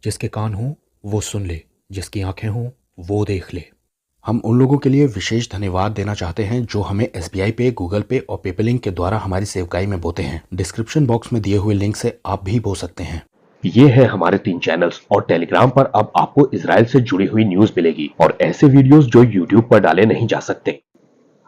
जिसके कान हों वो सुन ले, जिसकी आंखें हों वो देख ले। हम उन लोगों के लिए विशेष धन्यवाद देना चाहते हैं जो हमें SBI पे, गूगल पे और पेपलिंक के द्वारा हमारी सेवकाई में बोते हैं। डिस्क्रिप्शन बॉक्स में दिए हुए लिंक से आप भी बो सकते हैं। ये है हमारे 3 चैनल्स और टेलीग्राम पर अब आपको इजराइल से जुड़ी हुई न्यूज मिलेगी और ऐसे वीडियोस जो यूट्यूब पर डाले नहीं जा सकते।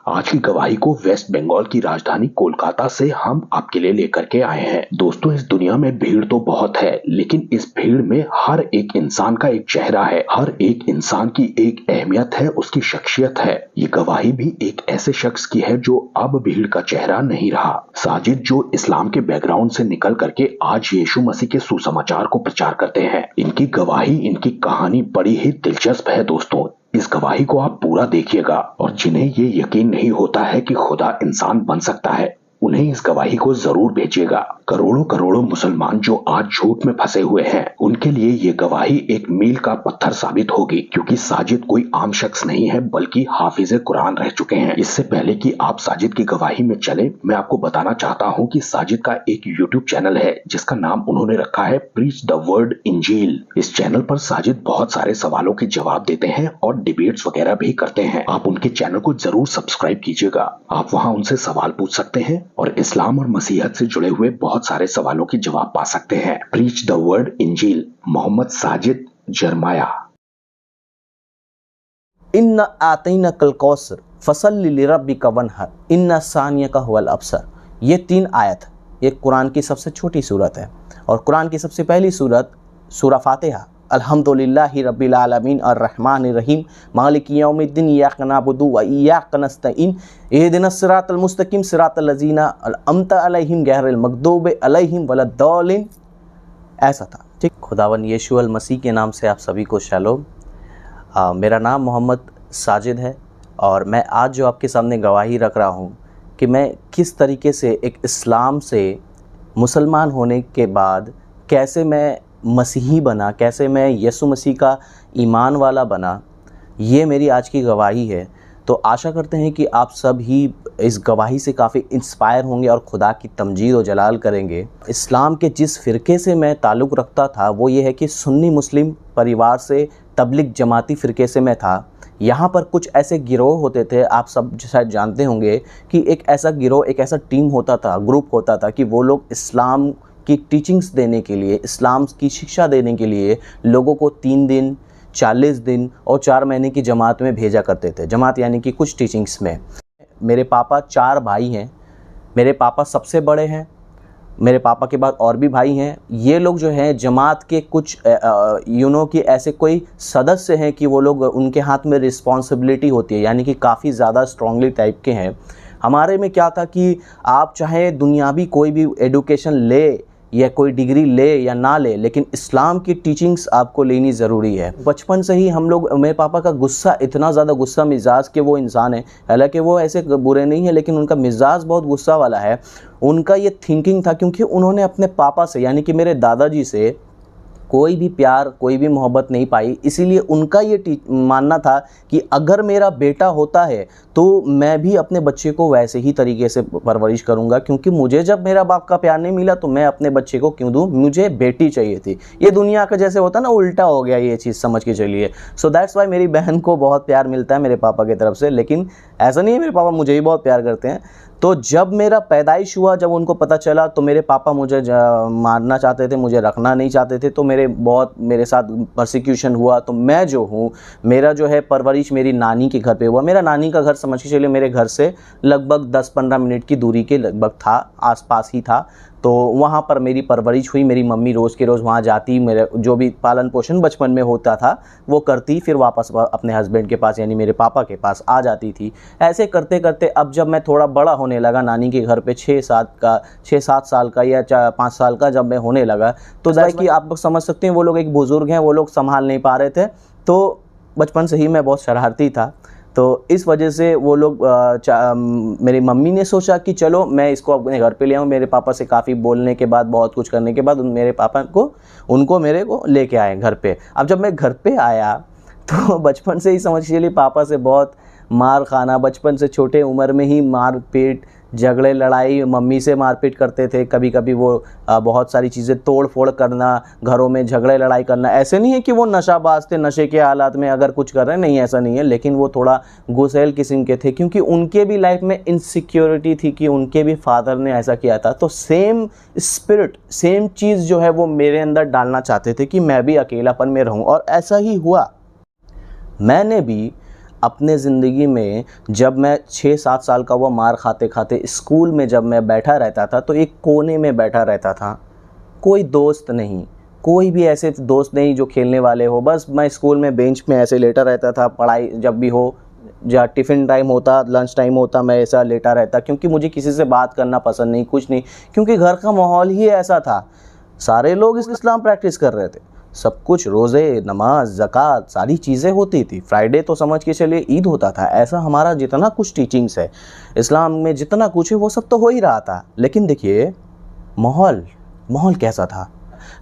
आज की गवाही को वेस्ट बंगाल की राजधानी कोलकाता से हम आपके लिए लेकर के आए हैं। दोस्तों, इस दुनिया में भीड़ तो बहुत है, लेकिन इस भीड़ में हर एक इंसान का एक चेहरा है, हर एक इंसान की एक अहमियत है, उसकी शख्सियत है। ये गवाही भी एक ऐसे शख्स की है जो अब भीड़ का चेहरा नहीं रहा। साजिद, जो इस्लाम के बैकग्राउंड से निकल करके आज यीशु मसीह के सुसमाचार को प्रचार करते हैं। इनकी गवाही, इनकी कहानी बड़ी ही दिलचस्प है। दोस्तों, इस गवाही को आप पूरा देखिएगा और जिन्हें ये यकीन नहीं होता है कि खुदा इंसान बन सकता है, उन्हें इस गवाही को जरूर भेजिएगा। करोड़ों करोड़ों मुसलमान जो आज झूठ में फंसे हुए हैं, उनके लिए ये गवाही एक मील का पत्थर साबित होगी, क्योंकि साजिद कोई आम शख्स नहीं है बल्कि हाफिज कुरान रह चुके हैं। इससे पहले कि आप साजिद की गवाही में चले, मैं आपको बताना चाहता हूँ कि साजिद का एक यूट्यूब चैनल है जिसका नाम उन्होंने रखा है प्रीच द वर्ड इंजील। इस चैनल पर साजिद बहुत सारे सवालों के जवाब देते हैं और डिबेट्स वगैरह भी करते हैं। आप उनके चैनल को जरूर सब्सक्राइब कीजिएगा। आप वहाँ उनसे सवाल पूछ सकते हैं और इस्लाम और मसीहत से जुड़े हुए बहुत सारे सवालों के जवाब पा सकते हैं। प्रीच द वर्ड इंजील, मोहम्मद साजिद जरमाया। इन्ना आतैना कल कौसर फसल्लि लिरब्बिका वनहर इन्ना सानियका हुवल अबसर। ये 3 आयत, ये कुरान की सबसे छोटी सूरत है और कुरान की सबसे पहली सूरत सूरा फातिहा। अल्हम्दुलिल्लाहि रब्बिल आलमीन अर्रहमानिर रहीम मालिकि यौमिद्दीन इय्याका नअबुदु व इय्याका नस्तईन इहदिनस सिरातल मुस्तकीम सिरातल लज़ीना अनअमता अलैहिम गैरिल मग़दूबि अलैहिम वलद्दालिन। ऐसा था, ठीक। खुदावन यीशु अल मसीह के नाम से आप सभी को शालोम। मेरा नाम मोहम्मद साजिद है और मैं आज जो आपके सामने गवाही रख रहा हूँ कि मैं किस तरीके से एक इस्लाम से मुसलमान होने के बाद कैसे मैं मसीही बना, कैसे मैं यीशु मसीह का ईमान वाला बना, ये मेरी आज की गवाही है। तो आशा करते हैं कि आप सब ही इस गवाही से काफ़ी इंस्पायर होंगे और खुदा की तमजीद और जलाल करेंगे। इस्लाम के जिस फ़िरके से मैं ताल्लुक़ रखता था वो ये है कि सुन्नी मुस्लिम परिवार से तबलीग जमाती फ़िरके से मैं था। यहाँ पर कुछ ऐसे गिरोह होते थे, आप सब शायद जानते होंगे कि एक ऐसा गिरोह, एक ऐसा टीम होता था, ग्रुप होता था कि वो लोग इस्लाम की टीचिंग्स देने के लिए, इस्लाम की शिक्षा देने के लिए लोगों को 3 दिन, 40 दिन और 4 महीने की जमात में भेजा करते थे। जमात यानी कि कुछ टीचिंग्स में। मेरे पापा 4 भाई हैं, मेरे पापा सबसे बड़े हैं, मेरे पापा के बाद और भी भाई हैं। ये लोग जो हैं जमात के कुछ कि ऐसे कोई सदस्य हैं कि वो लोग, उनके हाथ में रिस्पॉन्सिबिलिटी होती है, यानी कि काफ़ी ज़्यादा स्ट्रॉन्गली टाइप के हैं। हमारे में क्या था कि आप चाहे दुनियावी कोई भी एडुकेशन ले या कोई डिग्री ले या ना ले, लेकिन इस्लाम की टीचिंग्स आपको लेनी ज़रूरी है। बचपन से ही हम लोग, मेरे पापा का गुस्सा, इतना ज़्यादा गुस्सा मिजाज के वो इंसान है, हालांकि वो ऐसे बुरे नहीं है लेकिन उनका मिजाज बहुत गुस्सा वाला है। उनका ये थिंकिंग था, क्योंकि उन्होंने अपने पापा से यानी कि मेरे दादाजी से कोई भी प्यार, कोई भी मोहब्बत नहीं पाई, इसीलिए उनका ये मानना था कि अगर मेरा बेटा होता है तो मैं भी अपने बच्चे को वैसे ही तरीके से परवरिश करूंगा, क्योंकि मुझे जब मेरा बाप का प्यार नहीं मिला तो मैं अपने बच्चे को क्यों दूं, मुझे बेटी चाहिए थी। ये दुनिया का जैसे होता ना, उल्टा हो गया ये चीज़, समझ के चलिए। सो दैट्स वाई मेरी बहन को बहुत प्यार मिलता है मेरे पापा की तरफ से, लेकिन ऐसा नहीं है, मेरे पापा मुझे ही बहुत प्यार करते हैं। तो जब मेरा पैदाइश हुआ, जब उनको पता चला तो मेरे पापा मुझे मारना चाहते थे, मुझे रखना नहीं चाहते थे, तो मेरे साथ परसिक्यूशन हुआ। तो मैं जो हूँ, मेरा जो है परवरिश मेरी नानी के घर पे हुआ। मेरा नानी का घर समझ के चलिए मेरे घर से लगभग 10-15 मिनट की दूरी के लगभग था, आसपास ही था। तो वहाँ पर मेरी परवरिश हुई। मेरी मम्मी रोज़ के रोज़ वहाँ जाती, मेरे जो भी पालन पोषण बचपन में होता था वो करती, फिर वापस अपने हस्बैंड के पास यानी मेरे पापा के पास आ जाती थी। ऐसे करते करते अब जब मैं थोड़ा बड़ा होने लगा, नानी के घर पे 6-7 साल का या 5 साल का जब मैं होने लगा, तो जाए कि आप लोग समझ सकते हैं वो लोग एक बुज़ुर्ग हैं, वो लोग संभाल नहीं पा रहे थे। तो बचपन से ही मैं बहुत शरारती था, तो इस वजह से वो लोग मेरी मम्मी ने सोचा कि चलो मैं इसको अपने घर पे ले आऊँ। मेरे पापा से काफ़ी बोलने के बाद, बहुत कुछ करने के बाद मेरे पापा को मेरे को लेके आए घर पे। अब जब मैं घर पे आया तो बचपन से ही समझ चलिए पापा से बहुत मार खाना, बचपन से छोटे उम्र में ही मार पीट झगड़े लड़ाई, मम्मी से मारपीट करते थे, कभी कभी वो बहुत सारी चीज़ें तोड़ फोड़ करना, घरों में झगड़े लड़ाई करना। ऐसे नहीं है कि वो नशाबाज थे, नशे के हालात में अगर कुछ कर रहे हैं, नहीं ऐसा नहीं है, लेकिन वो थोड़ा गुस्सैल किस्म के थे क्योंकि उनके भी लाइफ में इनसिक्योरिटी थी कि उनके भी फादर ने ऐसा किया था। तो सेम स्पिरिट, सेम चीज़ जो है वो मेरे अंदर डालना चाहते थे कि मैं भी अकेलापन में रहूं, और ऐसा ही हुआ। मैंने भी अपने ज़िंदगी में जब मैं 6-7 साल का हुआ, मार खाते खाते स्कूल में जब मैं बैठा रहता था तो एक कोने में बैठा रहता था, कोई दोस्त नहीं, कोई भी ऐसे दोस्त नहीं जो खेलने वाले हो। बस मैं स्कूल में बेंच में ऐसे लेटा रहता था, पढ़ाई जब भी हो, जहाँ टिफ़िन टाइम होता, लंच टाइम होता, मैं ऐसा लेटा रहता, क्योंकि मुझे किसी से बात करना पसंद नहीं, कुछ नहीं, क्योंकि घर का माहौल ही ऐसा था। सारे लोग इस्लाम प्रैक्टिस कर रहे थे, सब कुछ, रोज़े, नमाज, ज़कात, सारी चीज़ें होती थी। फ्राइडे तो समझ के चलिए ईद होता था। ऐसा हमारा जितना कुछ टीचिंग्स है इस्लाम में, जितना कुछ है वो सब तो हो ही रहा था। लेकिन देखिए माहौल कैसा था।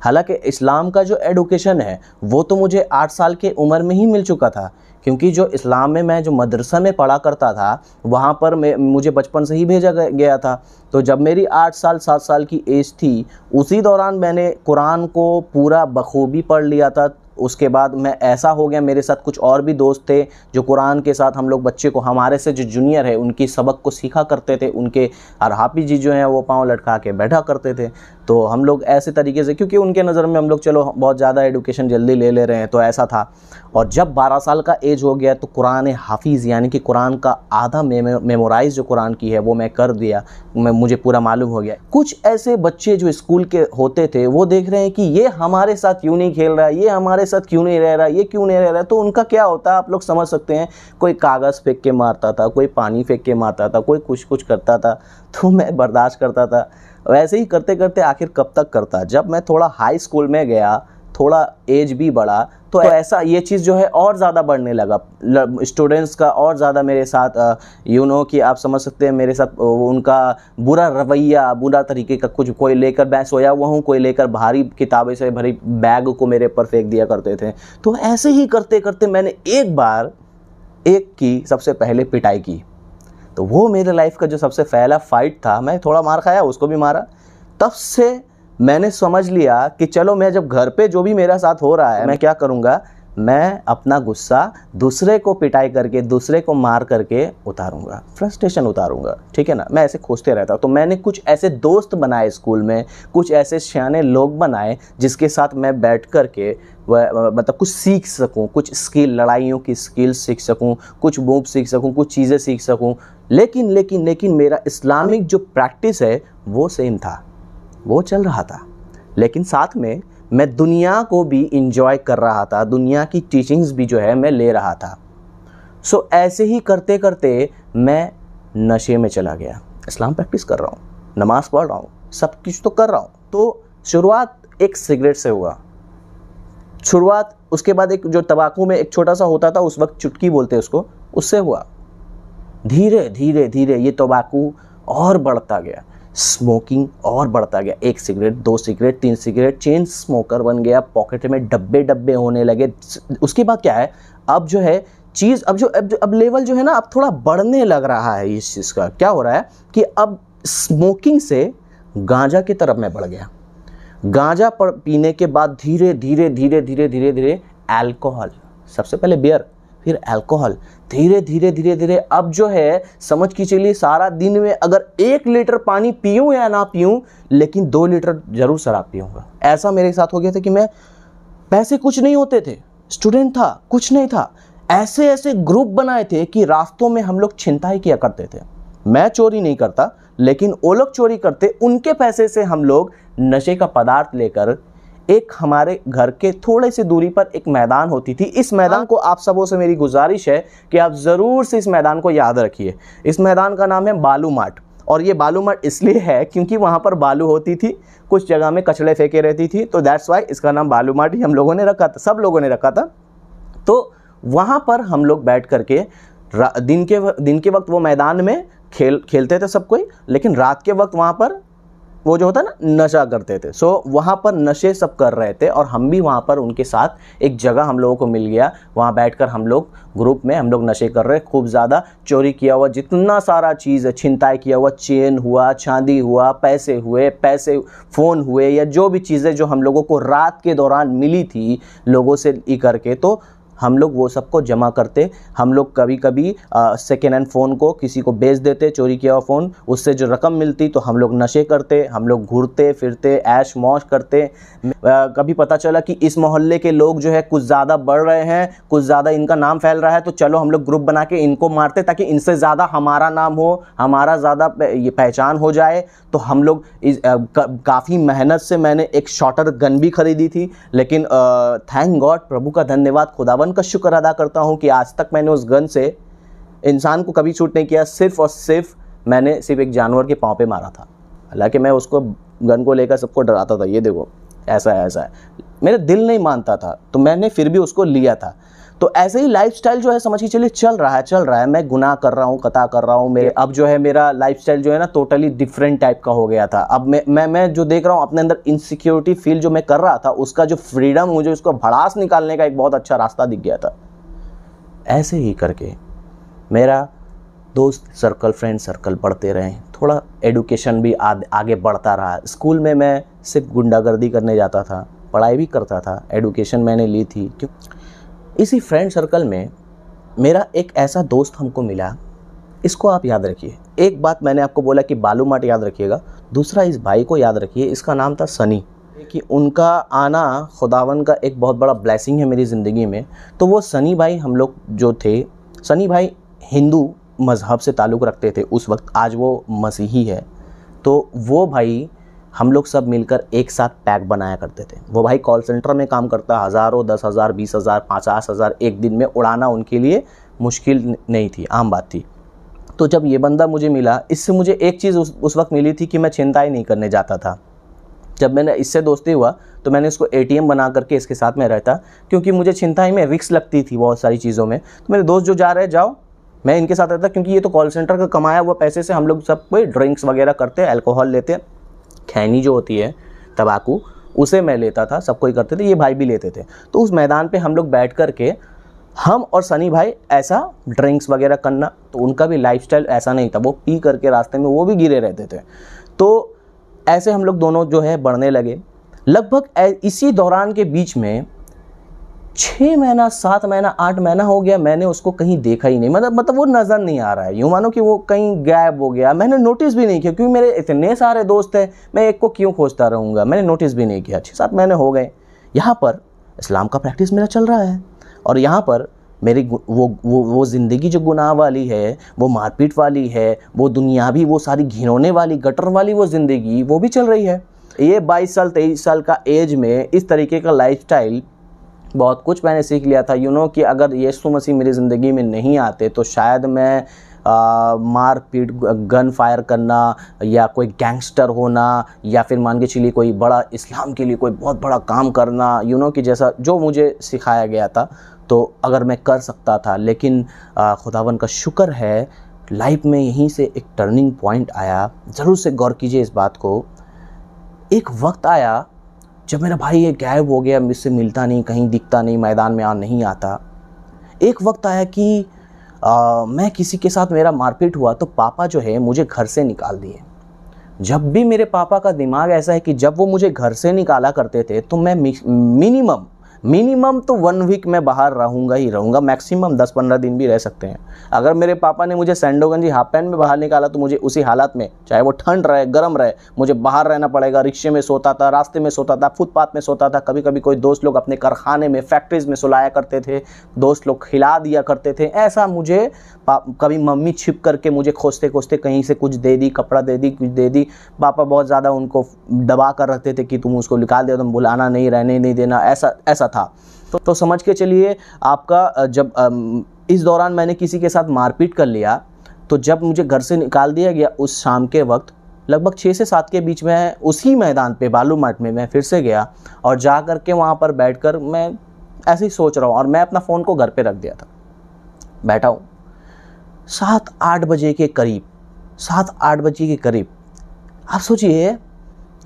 हालांकि इस्लाम का जो एडुकेशन है वो तो मुझे 8 साल के उम्र में ही मिल चुका था, क्योंकि जो इस्लाम में मैं जो मदरसा में पढ़ा करता था वहाँ पर मुझे बचपन से ही भेजा गया था। तो जब मेरी 8 साल 7 साल की एज थी, उसी दौरान मैंने कुरान को पूरा बखूबी पढ़ लिया था। उसके बाद मैं ऐसा हो गया, मेरे साथ कुछ और भी दोस्त थे जो कुरान के साथ, हम लोग बच्चे को, हमारे से जो जूनियर है उनकी सबक को सीखा करते थे, उनके और हाफिज जी जो हैं वो पाँव लटका के बैठा करते थे। तो हम लोग ऐसे तरीके से, क्योंकि उनके नज़र में हम लोग चलो बहुत ज़्यादा एडुकेशन जल्दी ले रहे हैं, तो ऐसा था। और जब 12 साल का एज हो गया तो कुरान हाफिज़, यानी कि कुरान का आधा मेमोराइज़ जो कुरान की है वो मैं कर दिया, मुझे पूरा मालूम हो गया। कुछ ऐसे बच्चे जो स्कूल के होते थे वो देख रहे हैं कि ये हमारे साथ क्यों नहीं खेल रहा है, ये हमारे साथ क्यों नहीं रह रहा है, ये क्यों नहीं रह रहा है। तो उनका क्या होता है आप लोग समझ सकते हैं, कोई कागज़ फेंक के मारता था, कोई पानी फेंक के मारता था, कोई कुछ करता था। तो मैं बर्दाश्त करता था। वैसे ही करते करते आखिर कब तक करता, जब मैं थोड़ा हाई स्कूल में गया, थोड़ा एज भी बढ़ा, तो ऐसा ये चीज़ जो है और ज़्यादा बढ़ने लगा। स्टूडेंट्स का और ज़्यादा मेरे साथ कि आप समझ सकते हैं, मेरे साथ उनका बुरा रवैया, बुरा तरीके का कुछ, कोई लेकर मैं सोया हुआ हूँ, कोई लेकर भारी किताबें से भरी बैग को मेरे ऊपर फेंक दिया करते थे। तो ऐसे ही करते करते मैंने एक बार एक की सबसे पहले पिटाई की। तो वो मेरे लाइफ का जो सबसे पहला फाइट था, मैं थोड़ा मार खाया, उसको भी मारा। तब से मैंने समझ लिया कि चलो मैं जब घर पे जो भी मेरा साथ हो रहा है, मैं क्या करूँगा, मैं अपना गुस्सा दूसरे को पिटाई करके, दूसरे को मार करके उतारूँगा, फ्रस्ट्रेशन उतारूँगा, ठीक है ना। मैं ऐसे खोजते रहता। तो मैंने कुछ ऐसे दोस्त बनाए स्कूल में, कुछ ऐसे सियाने लोग बनाए जिसके साथ मैं बैठ करके मतलब कुछ सीख सकूं, कुछ स्किल, लड़ाइयों की स्किल सीख सकूं, कुछ मूव सीख सकूं, कुछ चीज़ें सीख सकूं। लेकिन मेरा इस्लामिक जो प्रैक्टिस है वो सेम था, वो चल रहा था। लेकिन साथ में मैं दुनिया को भी इंजॉय कर रहा था, दुनिया की टीचिंग्स भी जो है मैं ले रहा था। सो ऐसे ही करते करते मैं नशे में चला गया। इस्लाम प्रैक्टिस कर रहा हूँ, नमाज़ पढ़ रहा हूँ, सब कुछ तो कर रहा हूँ। तो शुरुआत एक सिगरेट से हुआ, शुरुआत। उसके बाद एक जो तंबाकू में एक छोटा सा होता था, उस वक्त चुटकी बोलते उसको, उससे हुआ। धीरे धीरे धीरे ये तंबाकू और बढ़ता गया, स्मोकिंग और बढ़ता गया। 1 cigarette, 2 cigarette, 3 cigarette, chain smoker बन गया, पॉकेट में डब्बे डब्बे होने लगे। उसके बाद क्या है, अब जो है चीज़, अब लेवल जो है ना, अब थोड़ा बढ़ने लग रहा है इस चीज़ का। क्या हो रहा है कि अब स्मोकिंग से गांजा की तरफ मैं बढ़ गया। गांजा पीने के बाद धीरे धीरे धीरे धीरे धीरे धीरे अल्कोहल, सबसे पहले बियर, फिर अल्कोहल, धीरे धीरे धीरे धीरे अब जो है समझ के चलिए सारा दिन में अगर 1 लीटर पानी पीऊँ या ना पीऊँ, लेकिन 2 लीटर जरूर शराब पीऊँगा। ऐसा मेरे साथ हो गया था कि मैं, पैसे कुछ नहीं होते थे, स्टूडेंट था, कुछ नहीं था, ऐसे ऐसे ग्रुप बनाए थे कि रास्तों में हम लोग छिनताई किया करते थे। मैं चोरी नहीं करता, लेकिन वो लोग चोरी करते, उनके पैसे से हम लोग नशे का पदार्थ लेकर, एक हमारे घर के थोड़े से दूरी पर एक मैदान होती थी। इस मैदान को आप सबों से मेरी गुजारिश है कि आप ज़रूर से इस मैदान को याद रखिए। इस मैदान का नाम है बालू माट, और ये बालू माट इसलिए है क्योंकि वहाँ पर बालू होती थी, कुछ जगह में कचड़े फेंके रहती थी, तो दैट्स वाई इसका नाम बालू माट ही हम लोगों ने रखा था, सब लोगों ने रखा था। तो वहाँ पर हम लोग बैठ करके दिन के वक्त वो मैदान में खेलते थे सब कोई, लेकिन रात के वक्त वहाँ पर वो जो होता है ना नशा करते थे। सो वहाँ पर नशे सब कर रहे थे और हम भी वहाँ पर उनके साथ एक जगह हम लोगों को मिल गया, वहाँ बैठकर हम लोग ग्रुप में हम लोग नशे कर रहे, खूब ज़्यादा चोरी किया हुआ जितना सारा चीज़ है, छिनताई किया हुआ, चेन हुआ, चांदी हुआ, पैसे हुए, पैसे फ़ोन हुए, या जो भी चीज़ें जो हम लोगों को रात के दौरान मिली थी लोगों से ई करके, तो हम लोग वो सबको जमा करते। हम लोग कभी कभी सेकेंड हैंड फ़ोन को किसी को बेच देते, चोरी किया हुआ फ़ोन, उससे जो रकम मिलती तो हम लोग नशे करते, हम लोग घूरते फिरते ऐश मौज करते। कभी पता चला कि इस मोहल्ले के लोग जो है कुछ ज़्यादा बढ़ रहे हैं, कुछ ज़्यादा इनका नाम फैल रहा है, तो चलो हम लोग ग्रुप बना के इनको मारते ताकि इनसे ज़्यादा हमारा नाम हो, हमारा ज़्यादा ये पहचान हो जाए। तो हम लोग काफ़ी मेहनत से मैंने एक शॉटर गन भी खरीदी थी, लेकिन थैंक गॉड, प्रभु का धन्यवाद, खुदावन का शुक्र अदा करता हूँ कि आज तक मैंने उस गन से इंसान को कभी शूट नहीं किया। सिर्फ और सिर्फ मैंने सिर्फ एक जानवर के पाँव पे मारा था। हालांकि मैं उसको गन को लेकर सबको डराता था, ये देखो ऐसा है ऐसा है, मेरा दिल नहीं मानता था, तो मैंने फिर भी उसको लिया था। तो ऐसे ही लाइफस्टाइल जो है समझ के चलिए चल रहा है। मैं गुनाह कर रहा हूँ, कता कर रहा हूँ, मेरे अब जो है मेरा लाइफस्टाइल जो है ना टोटली डिफरेंट टाइप का हो गया था। अब मैं जो देख रहा हूँ अपने अंदर इनसिक्योरिटी फील जो मैं कर रहा था, उसका जो फ्रीडम, मुझे उसको भड़ास निकालने का एक बहुत अच्छा रास्ता दिख गया था। ऐसे ही करके मेरा दोस्त सर्कल, फ्रेंड सर्कल बढ़ते रहे, थोड़ा एडुकेशन भी आगे बढ़ता रहा। स्कूल में मैं सिर्फ गुंडागर्दी करने जाता था, पढ़ाई भी करता था, एडुकेशन मैंने ली थी। क्यों? इसी फ्रेंड सर्कल में मेरा एक ऐसा दोस्त हमको मिला, इसको आप याद रखिए। एक बात मैंने आपको बोला कि बालू माट याद रखिएगा, दूसरा इस भाई को याद रखिए, इसका नाम था सनी। कि उनका आना खुदावन का एक बहुत बड़ा ब्लेसिंग है मेरी ज़िंदगी में। तो वो सनी भाई, हम लोग जो थे, सनी भाई हिंदू मज़हब से ताल्लुक़ रखते थे उस वक्त, आज वो मसीही है। तो वो भाई हम लोग सब मिलकर एक साथ पैक बनाया करते थे। वो भाई कॉल सेंटर में काम करता, हज़ारों, 10,000, 20,000, 50,000 एक दिन में उड़ाना उनके लिए मुश्किल नहीं थी, आम बात थी। तो जब ये बंदा मुझे मिला, इससे मुझे एक चीज़ उस वक्त मिली थी कि मैं छिनताई नहीं करने जाता था। जब मैंने इससे दोस्ती हुआ तो मैंने इसको ATM बना करके इसके साथ में रहता, क्योंकि मुझे छिनताई में रिस्क लगती थी बहुत सारी चीज़ों में। तो मेरे दोस्त जो जा रहे जाओ, मैं इनके साथ रहता, क्योंकि ये तो कॉल सेंटर का कमाया हुआ पैसे से हम लोग सब कोई ड्रिंक्स वगैरह करते, अल्कोहल लेते, खैनी जो होती है तंबाकू, उसे मैं लेता था, सब कोई करते थे, ये भाई भी लेते थे। तो उस मैदान पे हम लोग बैठ कर के, हम और सनी भाई ऐसा ड्रिंक्स वगैरह करना, तो उनका भी लाइफस्टाइल ऐसा नहीं था, वो पी करके रास्ते में वो भी गिरे रहते थे। तो ऐसे हम लोग दोनों जो है बढ़ने लगे। लगभग इसी दौरान के बीच में 6 महीना, 7 महीना, 8 महीना हो गया, मैंने उसको कहीं देखा ही नहीं। मतलब वो नज़र नहीं आ रहा है, यूँ मानो कि वो कहीं गायब हो गया। मैंने नोटिस भी नहीं किया, क्योंकि मेरे इतने सारे दोस्त हैं, मैं एक को क्यों खोजता रहूँगा। मैंने नोटिस भी नहीं किया। 6-7 महीने हो गए। यहाँ पर इस्लाम का प्रैक्टिस मेरा चल रहा है, और यहाँ पर मेरी वो ज़िंदगी जो गुनाह वाली है, वो मारपीट वाली है, वो दुनियावी, वो सारी घिनौने वाली, गटर वाली वो ज़िंदगी, वो भी चल रही है। ये 22 साल 23 साल का एज में इस तरीके का लाइफस्टाइल, बहुत कुछ मैंने सीख लिया था। कि अगर यीशु मसीह मेरी ज़िंदगी में नहीं आते तो शायद मैं मार पीट, गन फायर करना, या कोई गैंगस्टर होना, या फिर मान के चलिए कोई बड़ा इस्लाम के लिए कोई बहुत बड़ा काम करना, कि जैसा जो मुझे सिखाया गया था, तो अगर मैं कर सकता था। लेकिन खुदावन का शुक्र है, लाइफ में यहीं से एक टर्निंग पॉइंट आया। ज़रूर से गौर कीजिए इस बात को। एक वक्त आया जब मेरा भाई ये गायब हो गया, मुझसे मिलता नहीं, कहीं दिखता नहीं, मैदान में नहीं आता। एक वक्त आया कि मैं किसी के साथ मेरा मारपीट हुआ, तो पापा जो है मुझे घर से निकाल दिए। जब भी मेरे पापा का दिमाग ऐसा है कि जब वो मुझे घर से निकाला करते थे, तो मैं मिनिमम तो 1 वीक में बाहर रहूँगा ही रहूँगा, मैक्सिमम 10-15 दिन भी रह सकते हैं। अगर मेरे पापा ने मुझे सैंडोगंजी हाफ पैंट में बाहर निकाला, तो मुझे उसी हालत में, चाहे वो ठंड रहे, गर्म रहे, मुझे बाहर रहना पड़ेगा। रिक्शे में सोता था, रास्ते में सोता था, फुटपाथ में सोता था। कभी कभी कोई दोस्त लोग अपने कारखाने में, फैक्ट्रीज में सुलाया करते थे, दोस्त लोग खिला दिया करते थे। ऐसा मुझे कभी मम्मी छिप करके मुझे खोजते खोजते कहीं से कुछ दे दी, कपड़ा दे दी, कुछ दे दी। पापा बहुत ज़्यादा उनको दबा कर रखते थे कि तुम उसको निकाल दे, तुम बुलाना नहीं, रहने नहीं देना, ऐसा था। तो समझ के चलिए आपका, जब इस दौरान मैंने किसी के साथ मारपीट कर लिया, तो जब मुझे घर से निकाल दिया गया उस शाम के वक्त, लगभग 6 से 7 के बीच में उसी मैदान पे बालू माट में मैं फिर से गया, और जा कर के वहाँ पर बैठकर मैं ऐसे ही सोच रहा हूँ, और मैं अपना फ़ोन को घर पे रख दिया था। बैठा हूँ 7-8 बजे के करीब, 7-8 बजे के करीब। आप सोचिए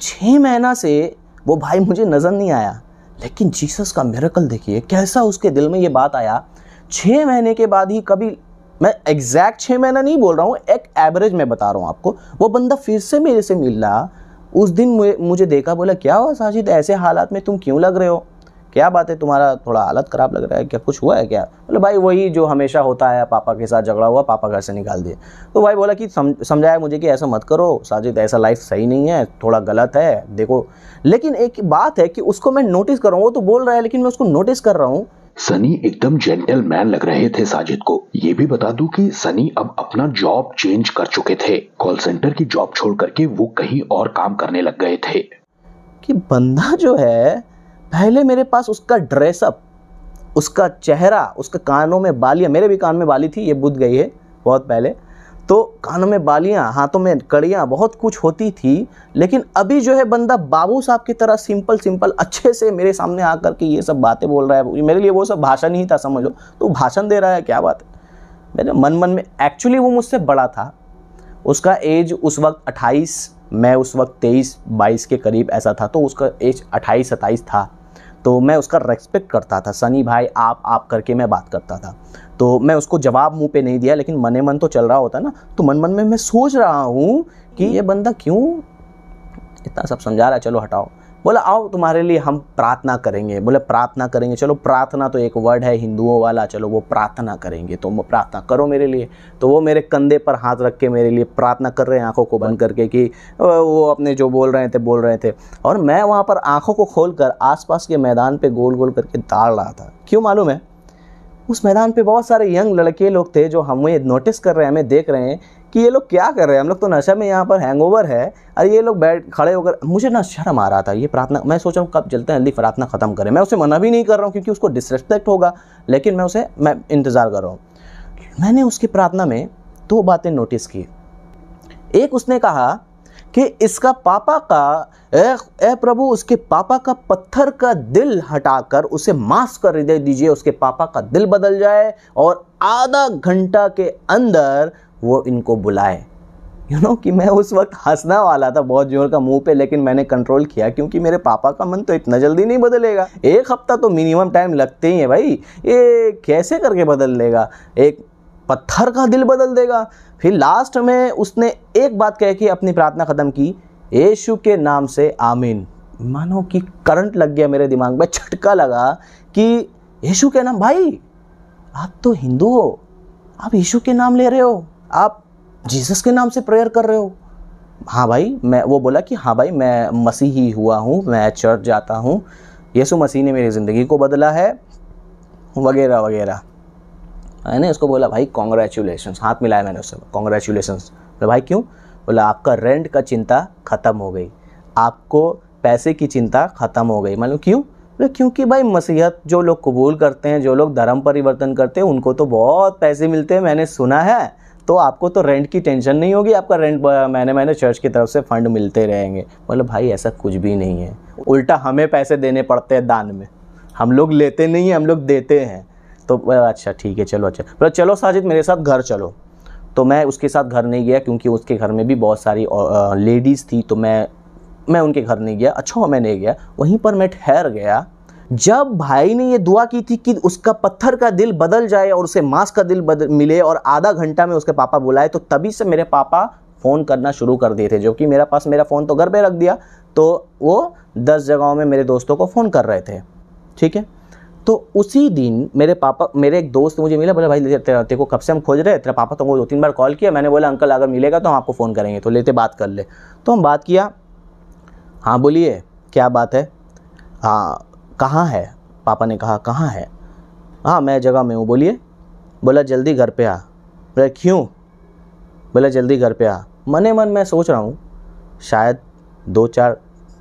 6 महीना से वो भाई मुझे नज़र नहीं आया, लेकिन जीसस का मिरेकल देखिए कैसा उसके दिल में ये बात आया। 6 महीने के बाद ही, कभी मैं एग्जैक्ट 6 महीना नहीं बोल रहा हूँ, एक एवरेज में बता रहा हूँ आपको, वो बंदा फिर से मेरे से मिल रहा। उस दिन मुझे देखा, बोला क्या हुआ साजिद, ऐसे हालात में तुम क्यों लग रहे हो, क्या बात है, तुम्हारा थोड़ा हालत ख़राब लग रहा है, क्या कुछ हुआ है क्या? बोले भाई वही जो हमेशा होता है, पापा के साथ झगड़ा हुआ, पापा घर से निकाल दिए। तो भाई बोला कि समझाया मुझे कि ऐसा मत करो साजिद, ऐसा लाइफ सही नहीं है, थोड़ा गलत है देखो। लेकिन एक बात है कि उसको मैं नोटिस कर रहा हूँ, वो तो बोल रहा है लेकिन मैं उसको नोटिस कर रहा हूँ। सनी एकदम जेंटलमैन लग रहे थे साजिद को। ये भी बता दूं कि सनी अब अपना जॉब चेंज कर चुके थे। कॉल सेंटर की जॉब छोड़ करके वो कहीं और काम करने लग गए थे। कि बंदा जो है, पहले मेरे पास उसका ड्रेसअप, उसका चेहरा, उसके कानों में बालियाँ, मेरे भी कान में बाली थी, ये बुझ गई है बहुत पहले, तो कानों में बालियाँ, हाथों में कड़ियाँ, बहुत कुछ होती थी। लेकिन अभी जो है बंदा बाबू साहब की तरह सिंपल अच्छे से मेरे सामने आकर के ये सब बातें बोल रहा है। मेरे लिए वो सब भाषण ही था, समझ लो, तो भाषण दे रहा है, क्या बात है। मेरे मन में एक्चुअली वो मुझसे बड़ा था, उसका एज उस वक्त 28, मैं उस वक्त 23-22 के करीब ऐसा था, तो उसका एज 28-27 था। तो मैं उसका रेस्पेक्ट करता था, सनी भाई आप करके मैं बात करता था। तो मैं उसको जवाब मुंह पे नहीं दिया, लेकिन मने मन तो चल रहा होता ना, तो मन में मैं सोच रहा हूँ कि ये बंदा क्यों इतना सब समझा रहा है, चलो हटाओ। बोला आओ तुम्हारे लिए हम प्रार्थना करेंगे। बोले प्रार्थना करेंगे, चलो प्रार्थना तो एक वर्ड है हिंदुओं वाला, चलो वो प्रार्थना करेंगे, तो वो प्रार्थना करो मेरे लिए। तो वो मेरे कंधे पर हाथ रख के मेरे लिए प्रार्थना कर रहे हैं, आंखों को बंद करके, कि वो अपने जो बोल रहे थे। और मैं वहाँ पर आंखों को खोल कर आसपास के मैदान पे गोल गोल करके दौड़ रहा था। क्यों मालूम है? उस मैदान पे बहुत सारे यंग लड़के लोग थे जो हमें नोटिस कर रहे हैं, हमें देख रहे हैं कि ये लोग क्या कर रहे हैं, हम लोग तो नशा में यहाँ पर हैंगओवर है, और ये लोग बैठ खड़े होकर, मुझे ना शर्म आ रहा था। ये प्रार्थना, मैं सोच रहा हूँ कब जल्दी जल्दी प्रार्थना ख़त्म करें। मैं उसे मना भी नहीं कर रहा हूँ क्योंकि उसको डिसरेस्पेक्ट होगा, लेकिन मैं इंतज़ार कर रहा हूँ। मैंने उसकी प्रार्थना में 2 बातें नोटिस की। एक, उसने कहा कि इसका पापा का, ए प्रभु, उसके पापा का पत्थर का दिल हटाकर उसे मांस कर हृदय दीजिए, उसके पापा का दिल बदल जाए और आधा घंटा के अंदर वो इनको बुलाए। कि मैं उस वक्त हंसना वाला था बहुत जोर का मुंह पे, लेकिन मैंने कंट्रोल किया क्योंकि मेरे पापा का मन तो इतना जल्दी नहीं बदलेगा, 1 हफ्ता तो मिनिमम टाइम लगते ही है भाई। ये कैसे करके बदल लेगा, एक पत्थर का दिल बदल देगा। फिर लास्ट में उसने एक बात कह के अपनी प्रार्थना ख़त्म की, यीशु के नाम से आमीन। मानो कि करंट लग गया मेरे दिमाग में, झटका लगा कि यीशु के नाम, भाई आप तो हिंदू हो, आप यीशु के नाम ले रहे हो, आप जीसस के नाम से प्रेयर कर रहे हो। हाँ भाई, वो बोला कि हाँ भाई मैं मसीही हुआ हूँ, मैं चर्च जाता हूँ, यीशु मसीह ने मेरी ज़िंदगी को बदला है, वगैरह वगैरह। मैंने उसको बोला भाई कॉन्ग्रेचुलेशंस, हाथ मिलाया मैंने उससे, कॉन्ग्रेचुलेशंस। बोला भाई क्यों? बोला आपका रेंट का चिंता ख़त्म हो गई, आपको पैसे की चिंता ख़त्म हो गई। मतलब क्यों? क्योंकि भाई मसीहत जो लोग कबूल करते हैं, जो लोग धर्म परिवर्तन करते हैं, उनको तो बहुत पैसे मिलते हैं, मैंने सुना है, तो आपको तो रेंट की टेंशन नहीं होगी, आपका रेंट महीने चर्च की तरफ से फंड मिलते रहेंगे। मतलब भाई ऐसा कुछ भी नहीं है, उल्टा हमें पैसे देने पड़ते हैं दान में, हम लोग लेते नहीं हैं, हम लोग देते हैं। तो अच्छा ठीक है, चलो अच्छा, बोला चलो साजिद मेरे साथ घर चलो। तो मैं उसके साथ घर नहीं गया क्योंकि उसके घर में भी बहुत सारी लेडीज़ थी, तो मैं उनके घर नहीं गया। अच्छा मैं नहीं गया, वहीं पर मैं ठहर गया। जब भाई ने ये दुआ की थी कि उसका पत्थर का दिल बदल जाए और उसे मांस का दिल मिले और आधा घंटा में उसके पापा बुलाए, तो तभी से मेरे पापा फ़ोन करना शुरू कर दिए थे, जो कि मेरा फ़ोन तो घर पे रख दिया, तो वो 10 जगहों में मेरे दोस्तों को फ़ोन कर रहे थे। ठीक है, तो उसी दिन मेरे एक दोस्त मुझे मिला, बोला भाई तेरे को कब से हम खोज रहे हैं, तेरा पापा तुमको 2-3 बार कॉल किया। मैंने बोला अंकल अगर मिलेगा तो हम आपको फ़ोन करेंगे, तो लेते बात कर ले। तो हम बात किया, हाँ बोलिए क्या बात है, हाँ कहाँ है? पापा ने कहा कहाँ है? हाँ मैं जगह में हूँ, बोलिए। बोला जल्दी घर पे आ। बोला क्यों? बोला जल्दी घर पे आ। मने मन मैं सोच रहा हूँ शायद 2-4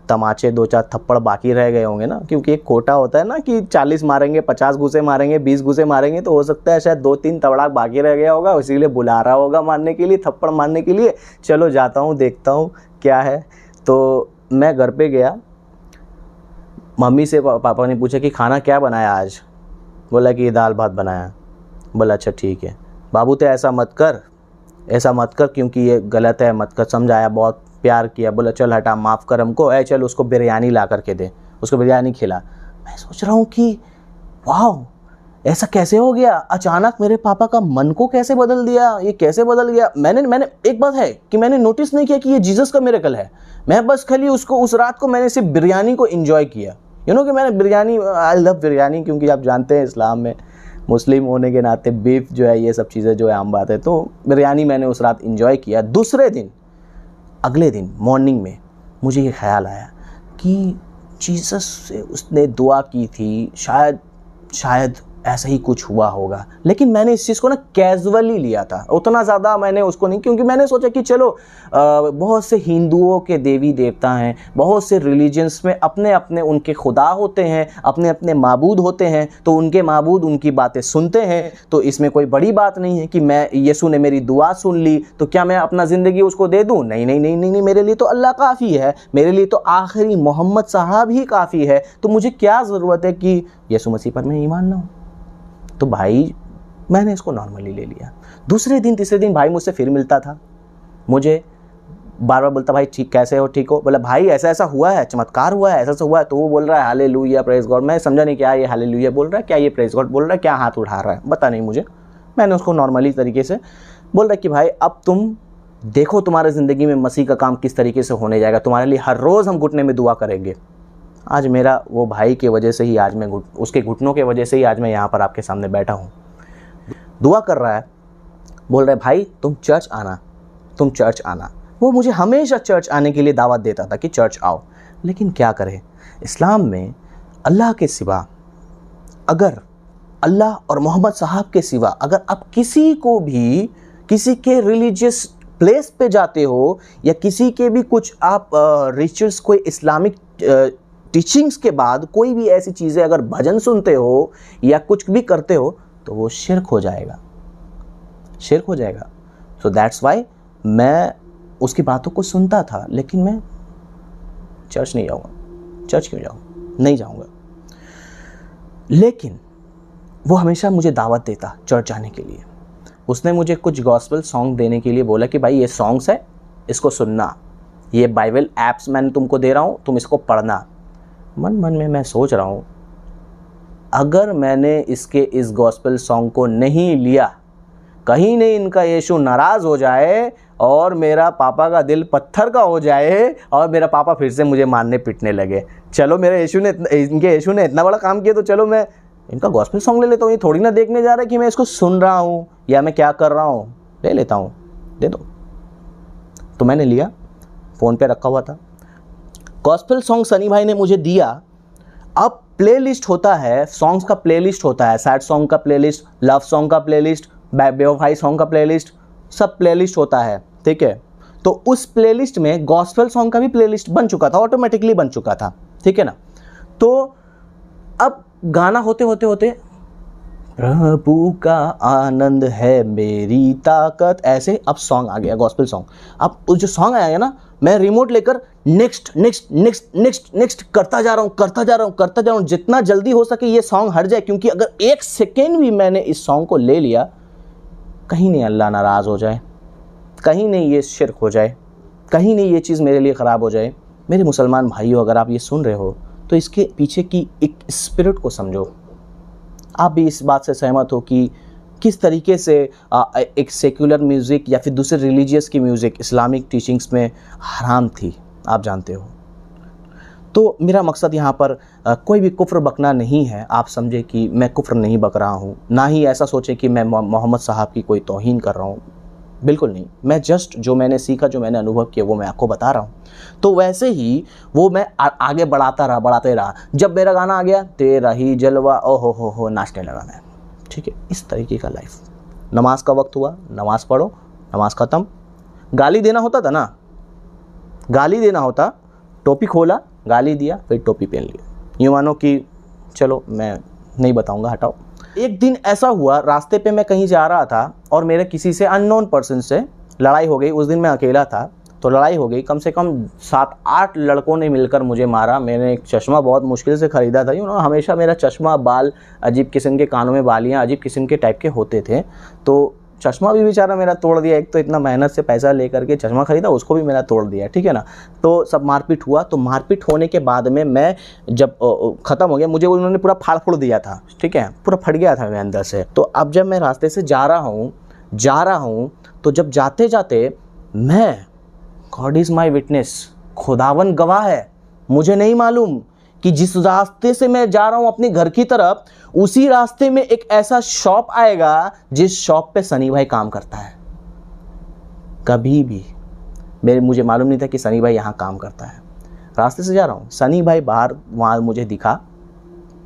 तमाचे, 2-4 थप्पड़ बाकी रह गए होंगे ना, क्योंकि एक कोटा होता है ना कि 40 मारेंगे, 50 घुसे मारेंगे, 20 घुसे मारेंगे, तो हो सकता है शायद 2-3 तबड़ाक बाकी रह गया होगा, इसीलिए बुला रहा होगा मारने के लिए, थप्पड़ मारने के लिए। चलो जाता हूँ, देखता हूँ क्या है। तो मैं घर पे गया, मम्मी से पापा ने पूछा कि खाना क्या बनाया आज? बोला कि दाल भात बनाया। बोला अच्छा ठीक है। बाबू तो ऐसा मत कर क्योंकि ये गलत है, मत कर, समझाया बहुत प्यार किया, बोला चल हटा माफ़ कर हमको, ऐ चल उसको बिरयानी ला करके दे, उसको बिरयानी खिला। मैं सोच रहा हूँ कि वाह ऐसा कैसे हो गया, अचानक मेरे पापा का मन को कैसे बदल दिया, ये कैसे बदल गया। मैंने एक बात है कि मैंने नोटिस नहीं किया कि ये जीसस का मिरेकल है। मैं बस खाली उसको उस रात को मैंने सिर्फ बिरयानी को एंजॉय किया। कि मैंने बिरयानी, आई लव बिरयानी, क्योंकि आप जानते हैं इस्लाम में मुस्लिम होने के नाते बीफ जो है ये सब चीज़ें जो है आम बात है। तो बिरयानी मैंने उस रात एंजॉय किया। दूसरे दिन, अगले दिन मॉर्निंग में मुझे ये ख्याल आया कि जीसस से उसने दुआ की थी, शायद ऐसा ही कुछ हुआ होगा। लेकिन मैंने इस चीज़ को ना कैजुअली लिया था, उतना ज़्यादा मैंने उसको नहीं, क्योंकि मैंने सोचा कि चलो बहुत से हिंदुओं के देवी देवता हैं, बहुत से रिलीजन्स में अपने अपने उनके खुदा होते हैं, अपने अपने माबूद होते हैं, तो उनके माबूद उनकी बातें सुनते हैं, तो इसमें कोई बड़ी बात नहीं है कि मैं यीशु ने मेरी दुआ सुन ली तो क्या मैं अपना ज़िंदगी उसको दे दूँ। नहीं नहीं नहीं नहीं नहीं, मेरे लिए तो अल्लाह काफ़ी है, मेरे लिए तो आखिरी मोहम्मद साहब ही काफ़ी है, तो मुझे क्या ज़रूरत है कि यीशु मसीह पर मैं ईमान लाऊँ। तो भाई मैंने इसको नॉर्मली ले लिया। दूसरे दिन तीसरे दिन भाई मुझसे फिर मिलता था, मुझे बार बार बोलता भाई ठीक कैसे हो, ठीक हो। बोला भाई ऐसा ऐसा हुआ है, चमत्कार हुआ है, ऐसा ऐसा हुआ है। तो वो बोल रहा है हालेलुया प्रेज गॉड। मैं समझा नहीं क्या ये हालेलुया बोल रहा है, क्या ये प्रेज गॉड बोल रहा है, क्या हाथ उठा रहा है, बता नहीं मुझे। मैंने उसको नॉर्मली तरीके से बोल रहा कि भाई अब तुम देखो तुम्हारे ज़िंदगी में मसीह का काम किस तरीके से होने जाएगा, तुम्हारे लिए हर रोज़ हम घुटने में दुआ करेंगे। आज मेरा वो भाई के वजह से ही आज मैं उसके घुटनों के वजह से ही आज मैं यहाँ पर आपके सामने बैठा हूँ। दुआ कर रहा है, बोल रहा है भाई तुम चर्च आना, तुम चर्च आना। वो मुझे हमेशा चर्च आने के लिए दावत देता था कि चर्च आओ। लेकिन क्या करें, इस्लाम में अल्लाह के सिवा, अगर अल्लाह और मोहम्मद साहब के सिवा अगर आप किसी को भी किसी के रिलीजियस प्लेस पे जाते हो या किसी के भी कुछ आप रिचुअल्स, कोई इस्लामिक टीचिंग्स के बाद कोई भी ऐसी चीज़ें अगर भजन सुनते हो या कुछ भी करते हो तो वो शिर्क हो जाएगा, शिर्क हो जाएगा। सो दैट्स वाई मैं उसकी बातों को सुनता था, लेकिन मैं चर्च नहीं जाऊँगा। चर्च क्यों जाऊँ, नहीं जाऊँगा। लेकिन वो हमेशा मुझे दावत देता चर्च जाने के लिए। उसने मुझे कुछ गॉस्पेल सॉन्ग देने के लिए बोला कि भाई ये सॉन्ग्स है, इसको सुनना, ये बाइबल ऐप्स मैंने तुमको दे रहा हूँ, तुम इसको पढ़ना। मन मन में मैं सोच रहा हूँ अगर मैंने इस गॉस्पेल सॉन्ग को नहीं लिया, कहीं नहीं इनका यीशु नाराज़ हो जाए और मेरा पापा का दिल पत्थर का हो जाए और मेरा पापा फिर से मुझे मारने पीटने लगे। चलो मेरे इनके यीशु ने इतना बड़ा काम किया तो चलो मैं इनका गॉस्पेल सॉन्ग ले लेता हूँ। ये थोड़ी ना देखने जा रहा है कि मैं इसको सुन रहा हूँ या मैं क्या कर रहा हूँ, ले लेता हूँ, दे दो। तो मैंने लिया, फ़ोन पे रखा हुआ था। गॉस्पेल सॉन्ग सनी भाई ने मुझे दिया। अब प्लेलिस्ट होता है, सॉन्ग्स का प्लेलिस्ट होता है, सैड सॉन्ग का प्लेलिस्ट, लव सॉन्ग का प्लेलिस्ट, बेवफाई सॉन्ग का प्लेलिस्ट, सब प्लेलिस्ट होता है, ठीक है। तो उस प्लेलिस्ट में गॉस्पेल सॉन्ग का भी प्लेलिस्ट बन चुका था, ऑटोमेटिकली बन चुका था, ठीक है ना। तो अब गाना होते होते होते प्रभु का आनंद है मेरी ताकत, ऐसे अब सॉन्ग आ गया, गॉस्पेल सॉन्ग। अब जो सॉन्ग आया ना, मैं रिमोट लेकर next next next next next करता जा रहा हूँ जितना जल्दी हो सके ये सॉन्ग हट जाए, क्योंकि अगर एक सेकेंड भी मैंने इस सॉन्ग को ले लिया, कहीं नहीं अल्लाह नाराज़ हो जाए, कहीं नहीं ये शिर्क हो जाए, कहीं नहीं ये चीज़ मेरे लिए ख़राब हो जाए। मेरे मुसलमान भाइयों, अगर आप ये सुन रहे हो तो इसके पीछे की एक स्पिरिट को समझो। आप भी इस बात से सहमत हो कि किस तरीके से एक सेक्युलर म्यूज़िक या फिर दूसरे रिलीजियस की म्यूज़िक इस्लामिक टीचिंग्स में हराम थी, आप जानते हो। तो मेरा मकसद यहाँ पर कोई भी कुफ्र बकना नहीं है। आप समझे कि मैं कुफ्र नहीं बक रहा हूँ, ना ही ऐसा सोचें कि मैं मोहम्मद साहब की कोई तौहीन कर रहा हूँ, बिल्कुल नहीं। मैं जस्ट जो मैंने सीखा, जो मैंने अनुभव किया, वो मैं आपको बता रहा हूँ। तो वैसे ही वो मैं आगे बढ़ाते रहा। जब मेरा गाना आ गया, तेरा ही जलवा, ओ हो नाचने लगा मैं, ठीक है। इस तरीके का लाइफ। नमाज का वक्त हुआ, नमाज पढ़ो, नमाज ख़त्म। गाली देना होता था ना, गाली देना होता, टोपी खोला, गाली दिया, फिर टोपी पहन लिया। यूँ मानो कि चलो मैं नहीं बताऊँगा, हटाओ। एक दिन ऐसा हुआ, रास्ते पे मैं कहीं जा रहा था और मेरे किसी से अननोन पर्सन से लड़ाई हो गई। उस दिन मैं अकेला था, तो लड़ाई हो गई। कम से कम 7-8 लड़कों ने मिलकर मुझे मारा। मैंने एक चश्मा बहुत मुश्किल से ख़रीदा था, हमेशा मेरा चश्मा, बाल अजीब किस्म के, कानों में बालियाँ अजीब किस्म के टाइप के होते थे, तो चश्मा भी बेचारा मेरा तोड़ दिया। एक तो इतना मेहनत से पैसा लेकर के चश्मा खरीदा, उसको भी मेरा तोड़ दिया, ठीक है ना। तो सब मारपीट हुआ। तो मारपीट होने के बाद में मैं जब ख़त्म हो गया, मुझे उन्होंने पूरा फाड़ फूड़ दिया था, ठीक है, पूरा फट गया था मैं अंदर से। तो अब जब मैं रास्ते से जा रहा हूँ तो जब जाते जाते मैं, गॉड इज़ माई विटनेस, खुदावन गवाह है, मुझे नहीं मालूम कि जिस रास्ते से मैं जा रहा हूँ अपने घर की तरफ, उसी रास्ते में एक ऐसा शॉप आएगा जिस शॉप पे सनी भाई काम करता है। कभी भी मुझे मालूम नहीं था कि सनी भाई यहाँ काम करता है। रास्ते से जा रहा हूँ, सनी भाई बाहर वहाँ मुझे दिखा,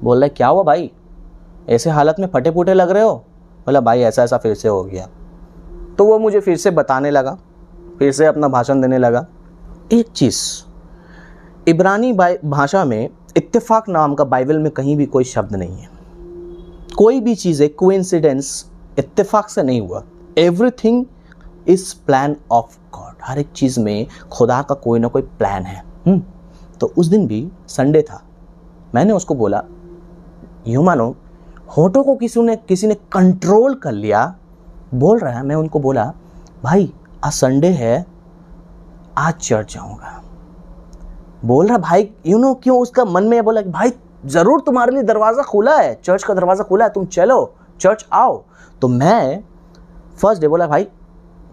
बोल रहा है क्या हुआ भाई, ऐसे हालत में फटे फूटे लग रहे हो। बोला भाई ऐसा ऐसा फिर से हो गया। तो वो मुझे फिर से बताने लगा, फिर से अपना भाषण देने लगा। एक चीज़, इब्रानी भाषा में इत्तेफाक नाम का बाइबल में कहीं भी कोई शब्द नहीं है। कोई भी चीज़ है कोइंसिडेंस, इत्तेफाक से नहीं हुआ। Everything is plan of God. हर एक चीज़ में खुदा का कोई ना कोई प्लान है। तो उस दिन भी संडे था, मैंने उसको बोला, यूं मानो होठों को किसी ने कंट्रोल कर लिया। बोल रहा है, मैं उनको बोला भाई आज संडे है, आज चर्च जाऊंगा। बोल रहा भाई क्यों, उसका मन में बोला कि भाई ज़रूर तुम्हारे लिए दरवाज़ा खुला है, चर्च का दरवाज़ा खुला है, तुम चलो चर्च आओ। तो मैं फर्स्ट डे बोला भाई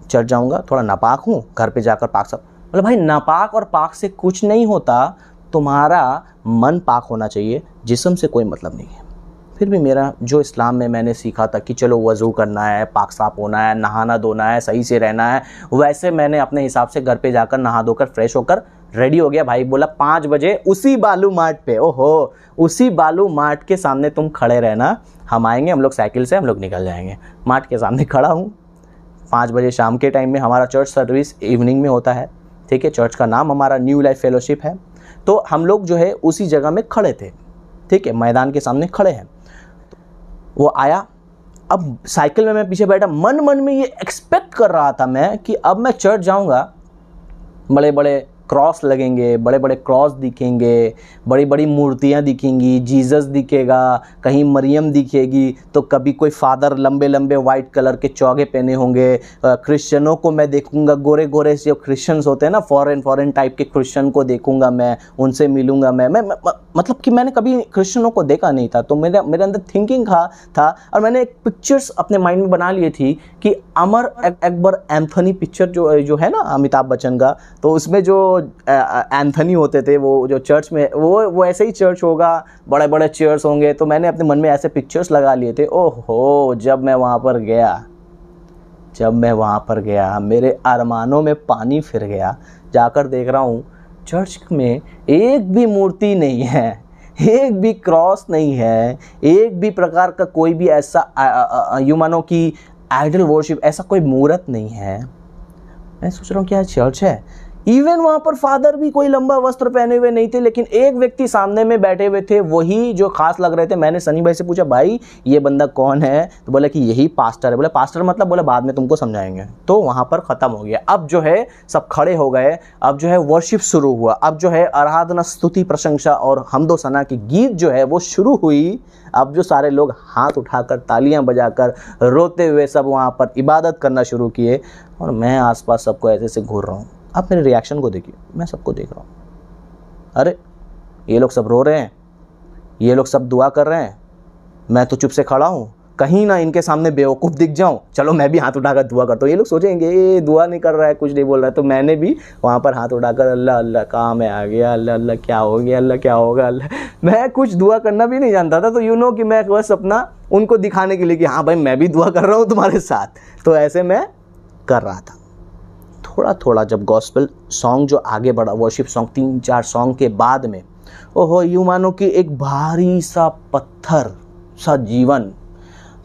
चर्च जाऊंगा, थोड़ा नापाक हूँ, घर पे जाकर पाक सब। बोला भाई नापाक और पाक से कुछ नहीं होता, तुम्हारा मन पाक होना चाहिए, जिस्म से कोई मतलब नहीं है। फिर भी मेरा जो इस्लाम में मैंने सीखा था कि चलो वज़ू करना है, पाक साफ होना है, नहाना धोना है, सही से रहना है, वैसे मैंने अपने हिसाब से घर पे जाकर नहा धोकर फ्रेश होकर रेडी हो गया। भाई बोला 5 बजे उसी बालू मार्ट पे, ओहो उसी बालू मार्ट के सामने तुम खड़े रहना, हम आएंगे, हम लोग साइकिल से हम लोग निकल जाएंगे। मार्ट के सामने खड़ा हूँ। 5 बजे शाम के टाइम में हमारा चर्च सर्विस इवनिंग में होता है, ठीक है। चर्च का नाम हमारा न्यू लाइफ फेलोशिप है। तो हम लोग जो है उसी जगह में खड़े थे, ठीक है, मैदान के सामने खड़े हैं। वो आया, अब साइकिल में मैं पीछे बैठा, मन में ये एक्सपेक्ट कर रहा था मैं कि अब मैं चर्च जाऊंगा, बड़े बड़े क्रॉस लगेंगे, बड़े बड़े क्रॉस दिखेंगे, बड़ी बड़ी मूर्तियाँ दिखेंगी, जीसस दिखेगा, कहीं मरियम दिखेगी, तो कभी कोई फादर लंबे लंबे वाइट कलर के चौगे पहने होंगे। क्रिश्चियनों को मैं देखूंगा, गोरे गोरे जो क्रिश्चियंस होते हैं ना, फॉरेन टाइप के क्रिश्चियन को देखूंगा मैं, उनसे मिलूंगा मैं मतलब कि मैंने कभी क्रिश्चियनों को देखा नहीं था। तो मेरे अंदर थिंकिंग था और मैंने एक पिक्चर्स अपने माइंड में बना लिए थी कि अमर अकबर एंथनी पिक्चर जो है ना अमिताभ बच्चन का, तो उसमें जो एंथनी होते थे, वो जो चर्च में वो ऐसे ही चर्च होगा, बड़े बड़े चेयर्स होंगे। तो मैंने अपने मन में ऐसे पिक्चर्स लगा लिए थे। ओहो जब मैं वहाँ पर गया मेरे अरमानों में पानी फिर गया। जाकर देख रहा हूँ चर्च में एक भी मूर्ति नहीं है, एक भी क्रॉस नहीं है, एक भी प्रकार का कोई भी ऐसा यूं मानो कि आइडल वर्शिप ऐसा कोई मूर्त नहीं है। मैं सोच रहा हूँ क्या चर्च है। इवन वहाँ पर फादर भी कोई लंबा वस्त्र पहने हुए नहीं थे, लेकिन एक व्यक्ति सामने में बैठे हुए थे, वही जो खास लग रहे थे। मैंने सनी भाई से पूछा भाई ये बंदा कौन है, तो बोला कि यही पास्टर है। बोला पास्टर मतलब, बोला बाद में तुमको समझाएंगे। तो वहाँ पर ख़त्म हो गया। अब जो है सब खड़े हो गए, अब जो है वर्शिप शुरू हुआ, अब जो है आराधना स्तुति प्रशंसा और हमदो सना की गीत जो है वो शुरू हुई। अब जो सारे लोग हाथ उठाकर तालियां बजाकर रोते हुए सब वहाँ पर इबादत करना शुरू किए, और मैं आसपास सबको ऐसे से घूर रहा हूँ। अब मेरे रिएक्शन को देखिए, मैं सबको देख रहा हूँ, अरे ये लोग सब रो रहे हैं, ये लोग सब दुआ कर रहे हैं, मैं तो चुप से खड़ा हूँ, कहीं ना इनके सामने बेवकूफ़ दिख जाऊँ, चलो मैं भी हाथ उठाकर दुआ करता हूँ। ये लोग सोचेंगे ये दुआ नहीं कर रहा है, कुछ नहीं बोल रहा है। तो मैंने भी वहाँ पर हाथ उठाकर अल्लाह अल्लाह कहाँ मैं आ गया, अल्लाह अल्लाह क्या हो गया, अल्लाह क्या होगा अल्लाह। मैं कुछ दुआ करना भी नहीं जानता था, तो यू नो कि मैं बस अपना उनको दिखाने के लिए कि हाँ भाई मैं भी दुआ कर रहा हूँ तुम्हारे साथ, तो ऐसे मैं कर रहा था। थोड़ा थोड़ा जब गॉस्पेल सॉन्ग जो आगे बढ़ा, वर्शिप सॉन्ग 3-4 सॉन्ग के बाद में, ओहो यूँ मानो कि एक भारी सा पत्थर सा जीवन।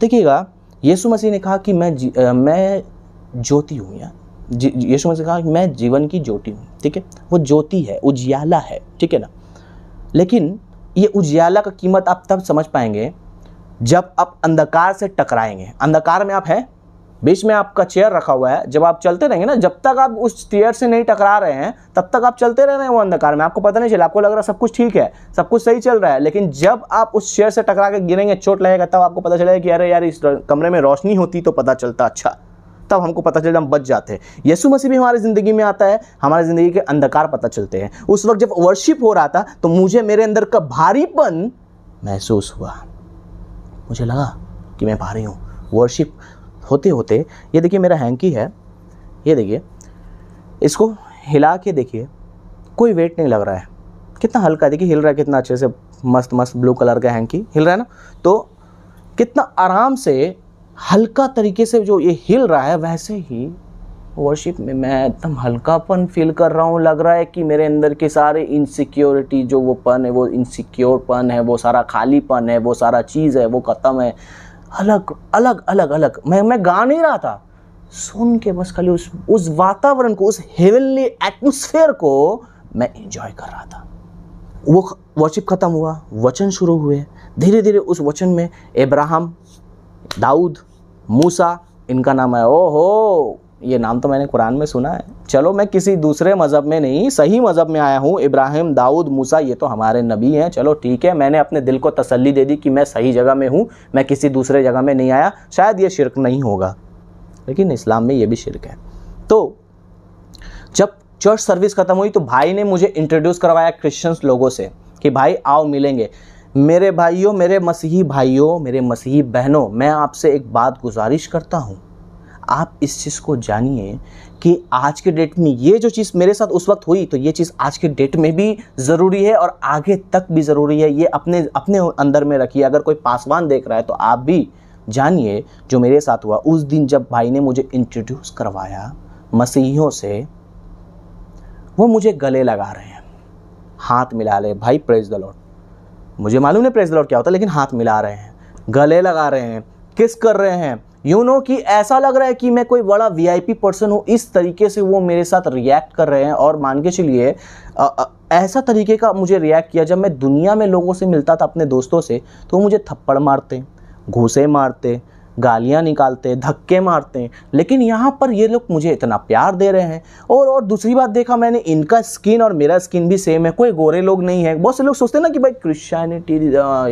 देखिएगा यीशु मसीह ने कहा कि मैं ज्योति हूँ यार। यीशु मसीह ने कहा कि मैं जीवन की ज्योति हूँ, ठीक है। वो ज्योति है, उजियाला है, ठीक है ना। लेकिन ये उजियाला का कीमत आप तब समझ पाएंगे जब आप अंधकार से टकराएंगे। अंधकार में आप हैं, बीच में आपका चेयर रखा हुआ है, जब आप चलते रहेंगे ना, जब तक आप उस चेयर से नहीं टकरा रहे हैं तब तक आप चलते रह रहे हैं वो अंधकार में, आपको पता नहीं चला, आपको लग रहा है सब कुछ ठीक है, सब कुछ सही चल रहा है, लेकिन जब आप उस चेयर से टकरा के गिरेंगे, चोट लगेगा, तब आपको पता चलेगा कि अरे यार इस कमरे में रोशनी होती तो पता चलता, अच्छा तब हमको पता चलता, हम बच जाते हैं। यीशु मसीह भी हमारी ज़िंदगी में आता है, हमारी ज़िंदगी के अंधकार पता चलते हैं। उस वक्त जब वर्शिप हो रहा था तो मुझे मेरे अंदर का भारीपन महसूस हुआ, मुझे लगा कि मैं भारी हूँ। वर्शिप होते होते, ये देखिए मेरा हैंकी है, ये देखिए, इसको हिला के देखिए, कोई वेट नहीं लग रहा है, कितना हल्का, देखिए हिल रहा है कितना अच्छे से, मस्त मस्त ब्लू कलर का हैंकी हिल रहा है ना, तो कितना आराम से हल्का तरीके से जो ये हिल रहा है, वैसे ही वर्शिप में मैं एकदम हल्कापन फील कर रहा हूँ। लग रहा है कि मेरे अंदर के सारे इनसिक्योरिटी जो वो पन है, वो इनसिक्योरपन है, वो सारा खालीपन है, वो सारा चीज़ है, वो ख़त्म है। अलग अलग अलग अलग मैं गा नहीं रहा था, सुन के बस खाली उस वातावरण को, उस हेवनली एटमॉस्फेयर को मैं एंजॉय कर रहा था। वो वर्शिप ख़त्म हुआ, वचन शुरू हुए, धीरे धीरे उस वचन में अब्राहम, दाऊद, मूसा, इनका नाम है, ओहो ये नाम तो मैंने कुरान में सुना है। चलो मैं किसी दूसरे मज़हब में नहीं, सही मज़हब में आया हूँ। इब्राहिम, दाऊद, मूसा, ये तो हमारे नबी हैं। चलो ठीक है, मैंने अपने दिल को तसल्ली दे दी कि मैं सही जगह में हूँ, मैं किसी दूसरे जगह में नहीं आया। शायद ये शिर्क नहीं होगा, लेकिन इस्लाम में ये भी शिर्क है। तो जब चर्च सर्विस ख़त्म हुई तो भाई ने मुझे इंट्रोड्यूस करवाया क्रिश्चियंस लोगों से कि भाई आओ मिलेंगे। मेरे भाइयों, मेरे मसीही भाइयों, मेरे मसीही बहनों, मैं आपसे एक बात गुजारिश करता हूँ, आप इस चीज़ को जानिए कि आज के डेट में ये जो चीज़ मेरे साथ उस वक्त हुई, तो ये चीज़ आज के डेट में भी ज़रूरी है और आगे तक भी ज़रूरी है। ये अपने अंदर में रखिए। अगर कोई पासवान देख रहा है तो आप भी जानिए जो मेरे साथ हुआ। उस दिन जब भाई ने मुझे इंट्रोड्यूस करवाया मसीहियों से, वो मुझे गले लगा रहे हैं, हाथ मिला रहे, भाई प्रेज द लॉर्ड। मुझे मालूम नहीं प्रेज द लॉर्ड क्या होता है, लेकिन हाथ मिला रहे हैं, गले लगा रहे हैं, किस कर रहे हैं, कि ऐसा लग रहा है कि मैं कोई बड़ा VIP पर्सन हूँ। इस तरीके से वो मेरे साथ रिएक्ट कर रहे हैं। और मान के चलिए ऐसा तरीके का मुझे रिएक्ट किया, जब मैं दुनिया में लोगों से मिलता था, अपने दोस्तों से, तो वो मुझे थप्पड़ मारते, घूंसे मारते, गालियाँ निकालते, धक्के मारते, लेकिन यहाँ पर ये लोग मुझे इतना प्यार दे रहे हैं। और दूसरी बात देखा मैंने, इनका स्किन और मेरा स्किन भी सेम है, कोई गोरे लोग नहीं है। बहुत से लोग सोचते हैं ना कि भाई क्रिश्चियनिटी,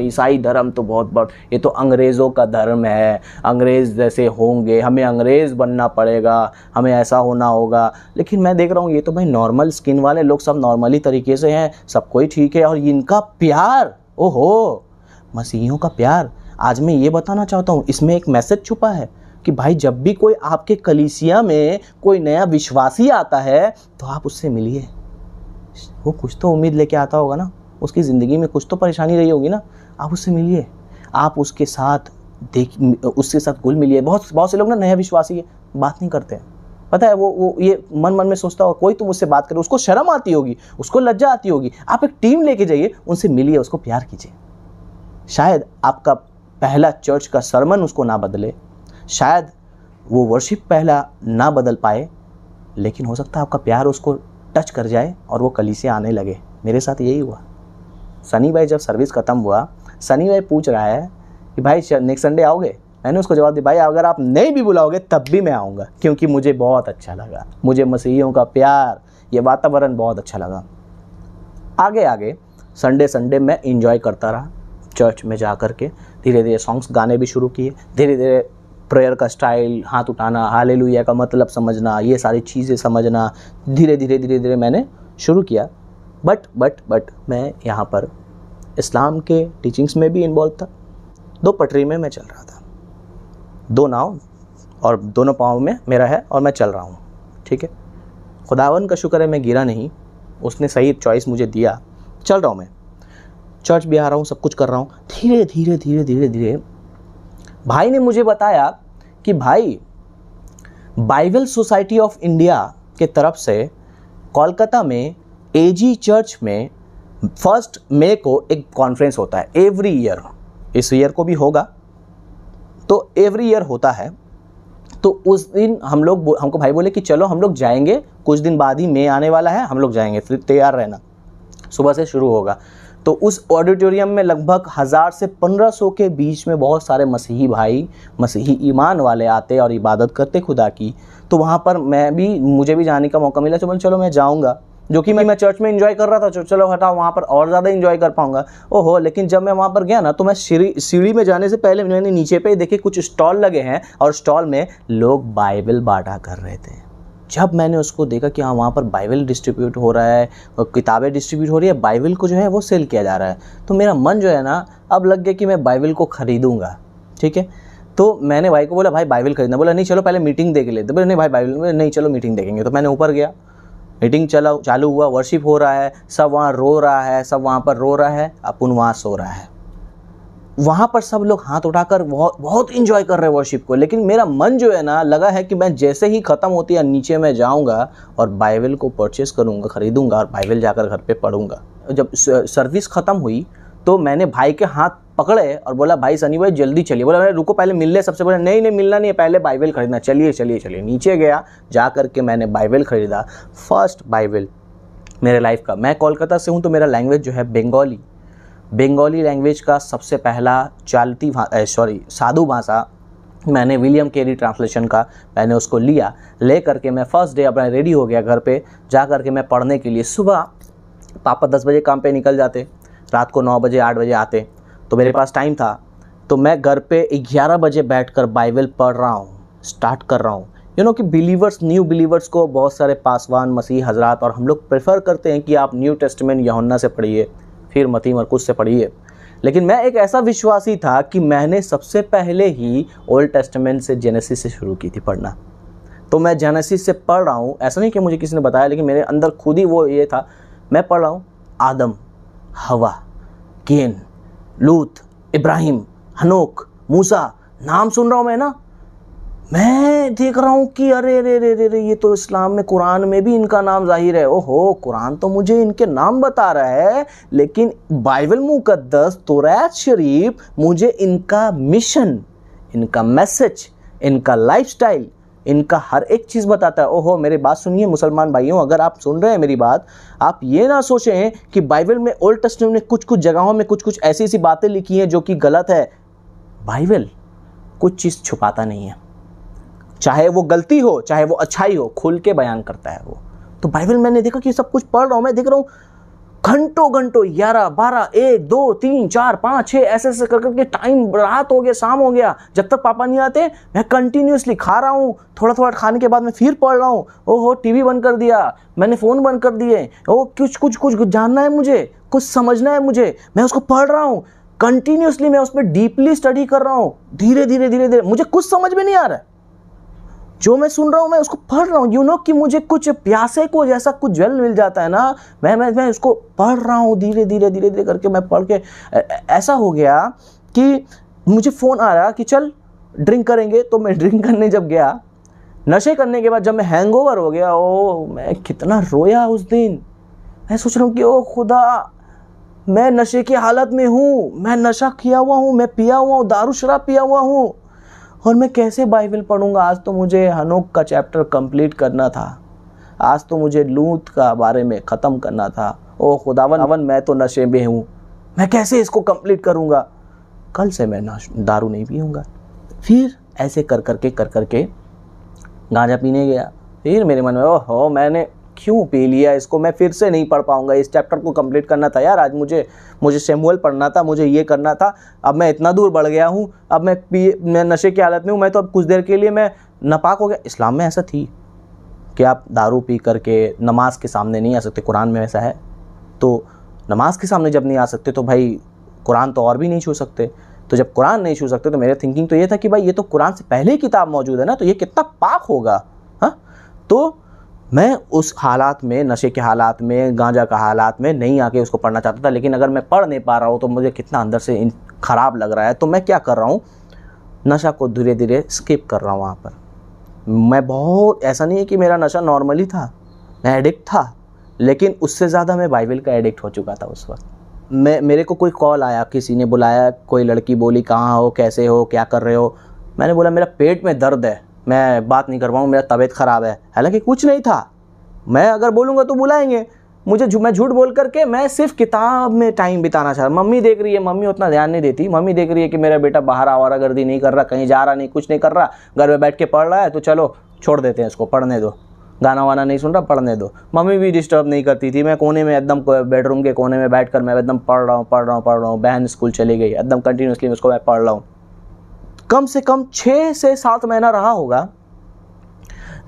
ईसाई धर्म तो बहुत बड़ा, ये तो अंग्रेज़ों का धर्म है, अंग्रेज़ जैसे होंगे, हमें अंग्रेज़ बनना पड़ेगा, हमें ऐसा होना होगा। लेकिन मैं देख रहा हूँ ये तो भाई नॉर्मल स्किन वाले लोग सब नॉर्मली तरीके से हैं, सब कोई ठीक है। और इनका प्यार, ओहो, मसीहियों का प्यार। आज मैं ये बताना चाहता हूँ, इसमें एक मैसेज छुपा है कि भाई जब भी कोई आपके कलीसिया में कोई नया विश्वासी आता है तो आप उससे मिलिए। वो कुछ तो उम्मीद लेके आता होगा ना, उसकी ज़िंदगी में कुछ तो परेशानी रही होगी ना, आप उससे मिलिए, आप उसके साथ उसके साथ घुल मिलिए। बहुत से लोग ना नया विश्वासी है, बात नहीं करते हैं, पता है, वो ये मन में सोचता होगा कोई तो मुझसे बात करे, उसको शर्म आती होगी, उसको लज्जा आती होगी। आप एक टीम लेके जाइए, उनसे मिलिए, उसको प्यार कीजिए। शायद आपका पहला चर्च का सरमन उसको ना बदले, शायद वो वर्शिप पहला ना बदल पाए, लेकिन हो सकता है आपका प्यार उसको टच कर जाए और वो कलीसिया आने लगे। मेरे साथ यही हुआ। सनी भाई जब सर्विस ख़त्म हुआ, सनी भाई पूछ रहा है कि भाई नेक्स्ट संडे आओगे? मैंने उसको जवाब दिया, भाई अगर आप नहीं भी बुलाओगे तब भी मैं आऊँगा, क्योंकि मुझे बहुत अच्छा लगा, मुझे मसीहियों का प्यार, ये वातावरण बहुत अच्छा लगा। आगे संडे मैं इंजॉय करता रहा चर्च में जा कर के। धीरे धीरे सॉन्ग्स गाने भी शुरू किए, धीरे धीरे प्रेयर का स्टाइल, हाथ उठाना, हालेलुया का मतलब समझना, ये सारी चीज़ें समझना धीरे धीरे मैंने शुरू किया। बट मैं यहाँ पर इस्लाम के टीचिंग्स में भी इन्वॉल्व था। दो पटरी में मैं चल रहा था, दो नाव और दोनों पाँव में मेरा है और मैं चल रहा हूँ, ठीक है। खुदावन का शुक्र है मैं गिरा नहीं, उसने सही चॉइस मुझे दिया। चल रहा हूँ मैं, चर्च भी आ रहा हूँ, सब कुछ कर रहा हूँ। धीरे धीरे भाई ने मुझे बताया कि भाई बाइबल सोसाइटी ऑफ इंडिया के तरफ से कोलकाता में AG चर्च में 1 मई को एक कॉन्फ्रेंस होता है एवरी ईयर। इस ईयर को भी होगा, तो एवरी ईयर होता है। तो उस दिन हमको भाई बोले कि चलो हम लोग जाएंगे, कुछ दिन बाद ही मई आने वाला है, हम लोग जाएंगे, फिर तैयार रहना, सुबह से शुरू होगा। तो उस ऑडिटोरियम में लगभग 1000 से 1500 के बीच में बहुत सारे मसीही भाई, मसीही ईमान वाले आते और इबादत करते खुदा की। तो वहाँ पर मुझे भी जाने का मौका मिला, तो चलो मैं जाऊँगा, जो कि मैं चर्च में एंजॉय कर रहा था, चलो हटाओ वहाँ पर और ज़्यादा एंजॉय कर पाऊँगा। ओहो, लेकिन जब मैं वहाँ पर गया ना, तो मैं सीढ़ी में जाने से पहले मैंने नीचे पे देखे कुछ स्टॉल लगे हैं और स्टॉल में लोग बाइबल बांटा कर रहे थे। जब मैंने उसको देखा कि हाँ, वहाँ पर बाइबल डिस्ट्रीब्यूट हो रहा है, किताबें डिस्ट्रीब्यूट हो रही है, बाइबल को जो है वो सेल किया जा रहा है, तो मेरा मन जो है ना अब लग गया कि मैं बाइबल को ख़रीदूँगा। ठीक है, तो मैंने भाई को बोला, भाई बाइबल खरीदना। बोला नहीं, चलो पहले मीटिंग देख लेते। बोले नहीं भाई बाइबल, नहीं चलो मीटिंग देखेंगे। तो मैंने ऊपर गया, मीटिंग चालू हुआ, वर्शिप हो रहा है, सब वहाँ रो रहा है, सब वहाँ पर रो रहा है, अपुन वहाँ सो रहा है। वहाँ पर सब लोग हाथ उठाकर बहुत इंजॉय कर रहे हैं वर्शिप को। लेकिन मेरा मन जो है ना लगा है कि मैं जैसे ही ख़त्म होती है नीचे मैं जाऊँगा और बाइबल को परचेस करूँगा, ख़रीदूँगा और बाइबल जाकर घर पे पढ़ूँगा। जब सर्विस ख़त्म हुई तो मैंने भाई के हाथ पकड़े और बोला, भाई सनी भाई जल्दी चलिए। बोला, रुको पहले मिल ले सबसे। बोला नहीं मिलना नहीं है, पहले बाइबल खरीदना, चलिए। नीचे गया, जा करके मैंने बाइबल ख़रीदा, फर्स्ट बाइबल मेरे लाइफ का। मैं कोलकाता से हूँ, तो मेरा लैंग्वेज जो है बंगाली लैंग्वेज का सबसे पहला साधु भाषा मैंने विलियम कैरी ट्रांसलेशन का मैंने उसको ले करके मैं फर्स्ट डे अपना रेडी हो गया घर पे जा करके मैं पढ़ने के लिए। सुबह पापा 10 बजे काम पे निकल जाते, रात को 9 बजे 8 बजे आते, तो मेरे पास टाइम था, तो मैं घर पे 11 बजे बैठकर बाइबल पढ़ रहा हूँ, स्टार्ट कर रहा हूँ। कि न्यू बिलीवर्स को बहुत सारे पासवान मसीह हजरात और हम लोग प्रेफर करते हैं कि आप न्यू टेस्टामेंट यूहन्ना से पढ़िए, फिर मत्ती मरकुस से पढ़िए। लेकिन मैं एक ऐसा विश्वासी था कि मैंने सबसे पहले ही ओल्ड टेस्टामेंट से जेनेसिस से शुरू की थी पढ़ना। तो मैं जेनेसिस से पढ़ रहा हूँ, ऐसा नहीं कि मुझे किसी ने बताया, लेकिन मेरे अंदर खुद ही वो ये था। मैं पढ़ रहा हूँ आदम, हवा, केन, लूत, इब्राहिम, हनोक, मूसा, नाम सुन रहा हूँ मैं देख रहा हूँ कि अरे ये तो इस्लाम में, कुरान में भी इनका नाम जाहिर है। ओहो, कुरान तो मुझे इनके नाम बता रहा है, लेकिन बाइबल मुकद्दस तौरात शरीफ मुझे इनका मिशन, इनका मैसेज, इनका लाइफस्टाइल, इनका हर एक चीज़ बताता है। ओहो, मेरी बात सुनिए मुसलमान भाइयों, अगर आप सुन रहे हैं मेरी बात, आप ये ना सोचें कि बाइबल में, ओल्ड टेस्टामेंट में कुछ जगहों में कुछ ऐसी बातें लिखी हैं जो कि गलत है। बाइबल कुछ चीज़ छुपाता नहीं है, चाहे वो गलती हो चाहे वो अच्छाई हो, खुल के बयान करता है वो। तो बाइबल मैंने देखा कि सब कुछ पढ़ रहा हूँ, मैं देख रहा हूँ घंटों 11, 12, 1, 2, 3, 4, 5, 6 ऐसे करके टाइम, रात हो गया, शाम हो गया, जब तक पापा नहीं आते मैं कंटिन्यूसली खा रहा हूँ। थोड़ा खाने के बाद मैं फिर पढ़ रहा हूँ। ओहो, टीवी बंद कर दिया मैंने, फ़ोन बंद कर दिए। ओ कुछ जानना है मुझे, कुछ समझना है मुझे, मैं उसको पढ़ रहा हूँ कंटिन्यूसली, मैं उसमें डीपली स्टडी कर रहा हूँ। धीरे, मुझे कुछ समझ में नहीं आ रहा है, जो मैं सुन रहा हूँ मैं उसको पढ़ रहा हूँ। कि मुझे कुछ प्यासे को जैसा कुछ जल मिल जाता है ना, मैं उसको पढ़ रहा हूँ धीरे करके। मैं पढ़ के ऐसा हो गया कि मुझे फ़ोन आ रहा कि चल ड्रिंक करेंगे। तो मैं ड्रिंक करने जब गया, नशे करने के बाद जब मैं हैंगओवर हो गया, मैं कितना रोया उस दिन। मैं सोच रहा हूँ कि ओ खुदा, मैं नशे की हालत में हूँ, मैं नशा किया हुआ हूँ, मैं पिया हुआ हूँ, दारू शराब पिया हुआ हूँ, और मैं कैसे बाइबल पढ़ूंगा। आज तो मुझे हनोक का चैप्टर कंप्लीट करना था, आज तो मुझे लूत का बारे में ख़त्म करना था। ओ खुदावन, मैं तो नशे में हूँ, मैं कैसे इसको कंप्लीट करूँगा। कल से मैं दारू नहीं पीऊँगा। फिर ऐसे कर करके गांजा पीने गया। फिर मेरे मन में ओहो, मैंने क्यों पी लिया इसको, मैं फिर से नहीं पढ़ पाऊंगा, इस चैप्टर को कंप्लीट करना था यार, आज मुझे शैमुएल पढ़ना था, मुझे ये करना था। अब मैं इतना दूर बढ़ गया हूँ, अब मैं नशे की हालत में हूँ, मैं तो अब कुछ देर के लिए मैं नापाक हो गया। इस्लाम में ऐसा थी कि आप दारू पी करके नमाज के सामने नहीं आ सकते, कुरान में ऐसा है। तो नमाज के सामने जब नहीं आ सकते तो भाई कुरान तो और भी नहीं छू सकते। तो जब कुरान नहीं छू सकते तो मेरे थिंकिंग तो ये था कि भाई ये तो कुरान से पहले ही किताब मौजूद है ना, तो ये कितना पाक होगा। हाँ, तो मैं उस हालात में, नशे के हालात में, गांजा का हालात में नहीं आके उसको पढ़ना चाहता था। लेकिन अगर मैं पढ़ नहीं पा रहा हूँ तो मुझे कितना अंदर से ख़राब लग रहा है। तो मैं क्या कर रहा हूँ, नशा को धीरे स्किप कर रहा हूँ। वहाँ पर मैं बहुत, ऐसा नहीं है कि मेरा नशा नॉर्मली था, मैं एडिक्ट था, लेकिन उससे ज़्यादा मैं बाइबल का एडिक्ट हो चुका था उस वक्त। मेरे को कोई कॉल आया, किसी ने बुलाया, कोई लड़की बोली कहाँ हो, कैसे हो, क्या कर रहे हो। मैंने बोला मेरा पेट में दर्द है, मैं बात नहीं कर पाऊँ, मेरा तबीयत ख़राब है। हालांकि कुछ नहीं था, मैं अगर बोलूँगा तो बुलाएंगे, मैं झूठ बोल करके मैं सिर्फ किताब में टाइम बिताना चाह रहा। मम्मी देख रही है, मम्मी उतना ध्यान नहीं देती। मम्मी देख रही है कि मेरा बेटा बाहर आवारागर्दी नहीं कर रहा, कहीं जा रहा नहीं, कुछ नहीं कर रहा, घर में बैठ के पढ़ रहा है, तो चलो छोड़ देते हैं इसको, पढ़ने दो, गाना वाना नहीं सुन रहा, पढ़ने दो। मम्मी भी डिस्टर्ब नहीं करती थी। मैं कोने में एकदम बेडरूम के कोने में बैठकर मैं एकदम पढ़ रहा हूँ। बहन स्कूल चली गई, एकदम कंटिन्यूसली उसको मैं पढ़ रहा हूँ। कम से कम 6 से 7 महीना रहा होगा।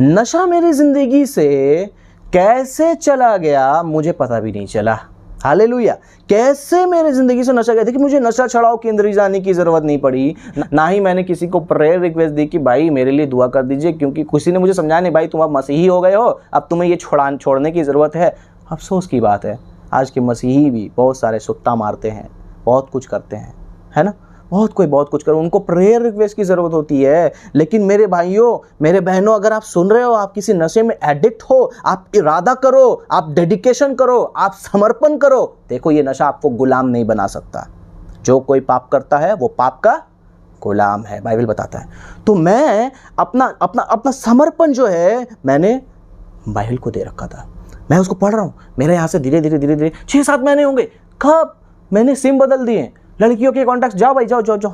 नशा मेरी ज़िंदगी से कैसे चला गया मुझे पता भी नहीं चला। हालेलुया। कैसे मेरे ज़िंदगी से नशा गया। देखिए, मुझे नशा छड़ाओ केंद्र जाने की ज़रूरत नहीं पड़ी, ना ही मैंने किसी को प्रेयर रिक्वेस्ट दी कि भाई मेरे लिए दुआ कर दीजिए, क्योंकि किसी ने मुझे समझाया नहीं, भाई तुम अब मसीही हो गए हो, अब तुम्हें ये छोड़ने की ज़रूरत है। अफसोस की बात है, आज के मसीही भी बहुत सारे सुत्ता मारते हैं, बहुत कुछ करते हैं, है ना, बहुत कुछ करो। उनको प्रेयर रिक्वेस्ट की ज़रूरत होती है। लेकिन मेरे भाइयों, मेरे बहनों, अगर आप सुन रहे हो, आप किसी नशे में एडिक्ट हो, आप इरादा करो, आप डेडिकेशन करो, आप समर्पण करो। देखो, ये नशा आपको गुलाम नहीं बना सकता। जो कोई पाप करता है वो पाप का गुलाम है, बाइबल बताता है। तो मैं अपना समर्पण जो है मैंने बाइबल को दे रखा था। मैं उसको पढ़ रहा हूँ। मेरे यहाँ से धीरे धीरे 6-7 महीने होंगे। कब मैंने सिम बदल दिए। लड़कियों के कॉन्टैक्ट, जाओ भाई, जाओ,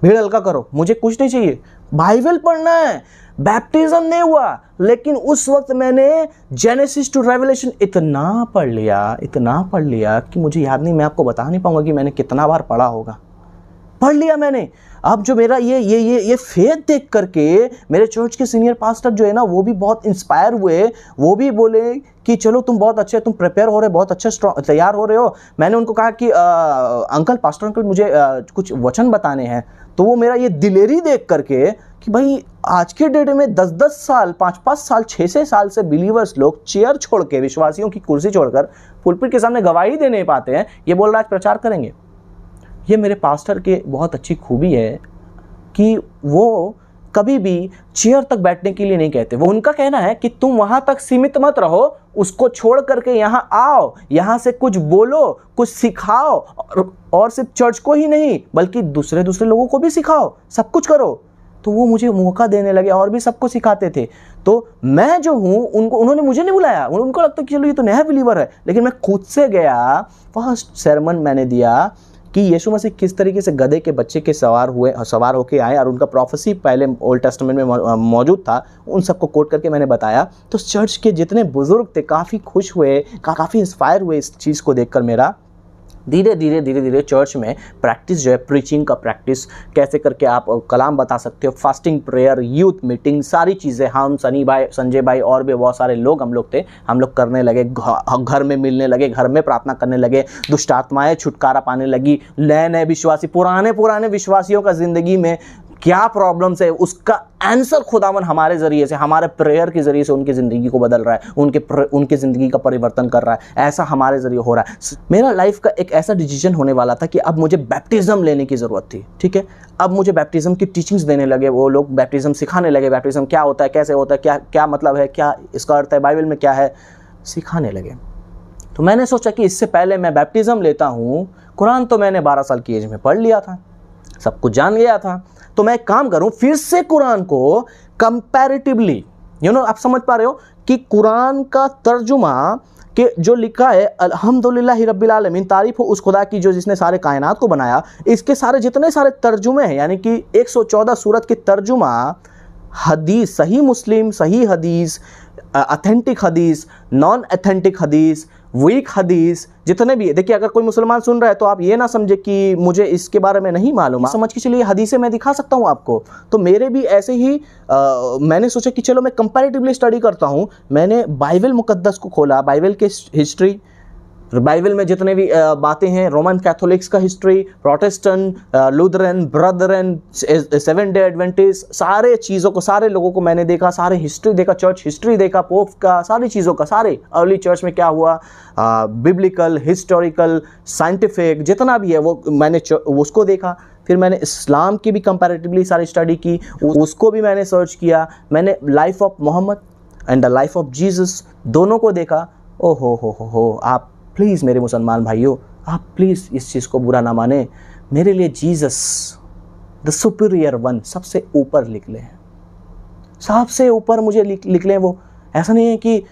भीड़ हल्का करो, मुझे कुछ नहीं चाहिए, बाइबल पढ़ना है। बैप्टिज्म नहीं हुआ, लेकिन उस वक्त मैंने जेनेसिस टू रेवलेशन इतना पढ़ लिया कि मुझे याद नहीं, मैं आपको बता नहीं पाऊंगा कि मैंने कितना बार पढ़ा होगा। पढ़ लिया मैंने। अब जो मेरा ये फेथ देख करके मेरे चर्च के सीनियर पास्टर जो है ना, वो भी बहुत इंस्पायर हुए। वो भी बोले कि चलो तुम बहुत अच्छे, तुम प्रिपेयर हो रहे, बहुत अच्छे तैयार हो रहे हो। मैंने उनको कहा कि अंकल, पास्टर अंकल, मुझे कुछ वचन बताने हैं। तो वो मेरा ये दिलेरी देख करके कि भाई आज के डेट में 10-10 साल, 5-5 साल, 6-6 साल से बिलीवर्स लोग चेयर छोड़ के, विश्वासियों की कुर्सी छोड़कर पुलपिट के सामने गवाही दे नहीं पाते हैं। ये बोल रहा है प्रचार करेंगे। ये मेरे पास्टर के बहुत अच्छी खूबी है कि वो कभी भी चेयर तक बैठने के लिए नहीं कहते। वो उनका कहना है कि तुम वहां तक सीमित मत रहो, उसको छोड़ करके यहाँ आओ, यहाँ से कुछ बोलो, कुछ सिखाओ, और सिर्फ चर्च को ही नहीं बल्कि दूसरे लोगों को भी सिखाओ, सब कुछ करो। तो वो मुझे मौका देने लगे और भी सबको सिखाते थे। तो मैं जो हूँ, उन्होंने मुझे नहीं बुलाया, उनको लगता कि चलो ये तो नया बिलीवर है, लेकिन मैं खुद से गया। फर्स्ट sermon मैंने दिया कि यीशु मसीह किस तरीके से गधे के बच्चे के सवार होके आए, और उनका प्रोफेसी पहले ओल्ड टेस्टामेंट में मौजूद था। उन सबको कोट करके मैंने बताया। तो चर्च के जितने बुजुर्ग थे काफ़ी खुश हुए, काफ़ी इंस्पायर हुए इस चीज़ को देखकर। मेरा धीरे धीरे चर्च में प्रैक्टिस जो है, प्रीचिंग का प्रैक्टिस, कैसे करके आप कलाम बता सकते हो, फास्टिंग, प्रेयर, यूथ मीटिंग, सारी चीज़ें हम, सनी भाई, संजय भाई और भी बहुत सारे लोग हम लोग थे, हम लोग करने लगे। घर में मिलने लगे, घर में प्रार्थना करने लगे, दुष्ट आत्माएं छुटकारा पाने लगी। नए विश्वासी, पुराने विश्वासियों का ज़िंदगी में क्या प्रॉब्लम्स है, उसका आंसर खुदावन हमारे ज़रिए से, हमारे प्रेयर के ज़रिए से उनकी ज़िंदगी को बदल रहा है, उनकी ज़िंदगी का परिवर्तन कर रहा है। ऐसा हमारे ज़रिए हो रहा है। मेरा लाइफ का एक ऐसा डिसीजन होने वाला था कि अब मुझे बैप्टिज़्म लेने की ज़रूरत थी। ठीक है, अब मुझे बैप्टिज़्म की टीचिंग्स देने लगे वो लोग, बैप्टिज़्म सिखाने लगे। बैप्टिज़्म क्या होता है, कैसे होता है, क्या मतलब है, क्या इसका अर्थ है, बाइबल में क्या है, सिखाने लगे। तो मैंने सोचा कि इससे पहले मैं बैप्टिज़्म लेता हूँ, कुरान तो मैंने 12 साल की एज में पढ़ लिया था, सब कुछ जान गया था, तो मैं एक काम करूं, फिर से कुरान को कंपैरेटिवली, आप समझ पा रहे हो कि कुरान का तर्जुमा के जो लिखा है, अल्हम्दुलिल्लाहि रब्बिल आलमीन, तारीफ हो उस खुदा की जो जिसने सारे कायनात को बनाया, इसके सारे जितने सारे तर्जुमे हैं, यानी कि 114 सूरत के तर्जुमा, हदीस, सही मुस्लिम, सही हदीस, ऑथेंटिक हदीस, नॉन ऑथेंटिक हदीस, वीक हदीस, जितने भी है। देखिए, अगर कोई मुसलमान सुन रहा है तो आप ये ना समझे कि मुझे इसके बारे में नहीं मालूम, समझ के चलिए हदीसें मैं दिखा सकता हूँ आपको। तो मेरे भी ऐसे ही मैंने सोचा कि चलो मैं कंपैरेटिवली स्टडी करता हूँ। मैंने बाइबल मुकद्दस को खोला, बाइबल के हिस्ट्री, बाइबल में जितने भी बातें हैं, रोमन कैथोलिक्स का history, Protestant, Lutheran, Brethren, 7 day Adventist, सारे चीज़ों को, सारे लोगों को मैंने देखा, सारे हिस्ट्री देखा, चर्च हिस्ट्री देखा, पोप का, सारी चीज़ों का, सारे अर्ली चर्च में क्या हुआ, बिब्लिकल, हिस्टोरिकल, साइंटिफिक, जितना भी है वो मैंने उसको देखा। फिर मैंने इस्लाम की भी कंपैरेटिवली सारी स्टडी की, उसको भी मैंने सर्च किया। मैंने life of Mohammed and the life of Jesus दोनों को देखा। ओ हो, आप प्लीज़ मेरे मुसलमान भाइयों, आप प्लीज़ इस चीज़ को बुरा ना माने, मेरे लिए जीसस द सुपीरियर वन सबसे ऊपर लिख लें, सबसे ऊपर मुझे लिख लें। वो ऐसा नहीं है कि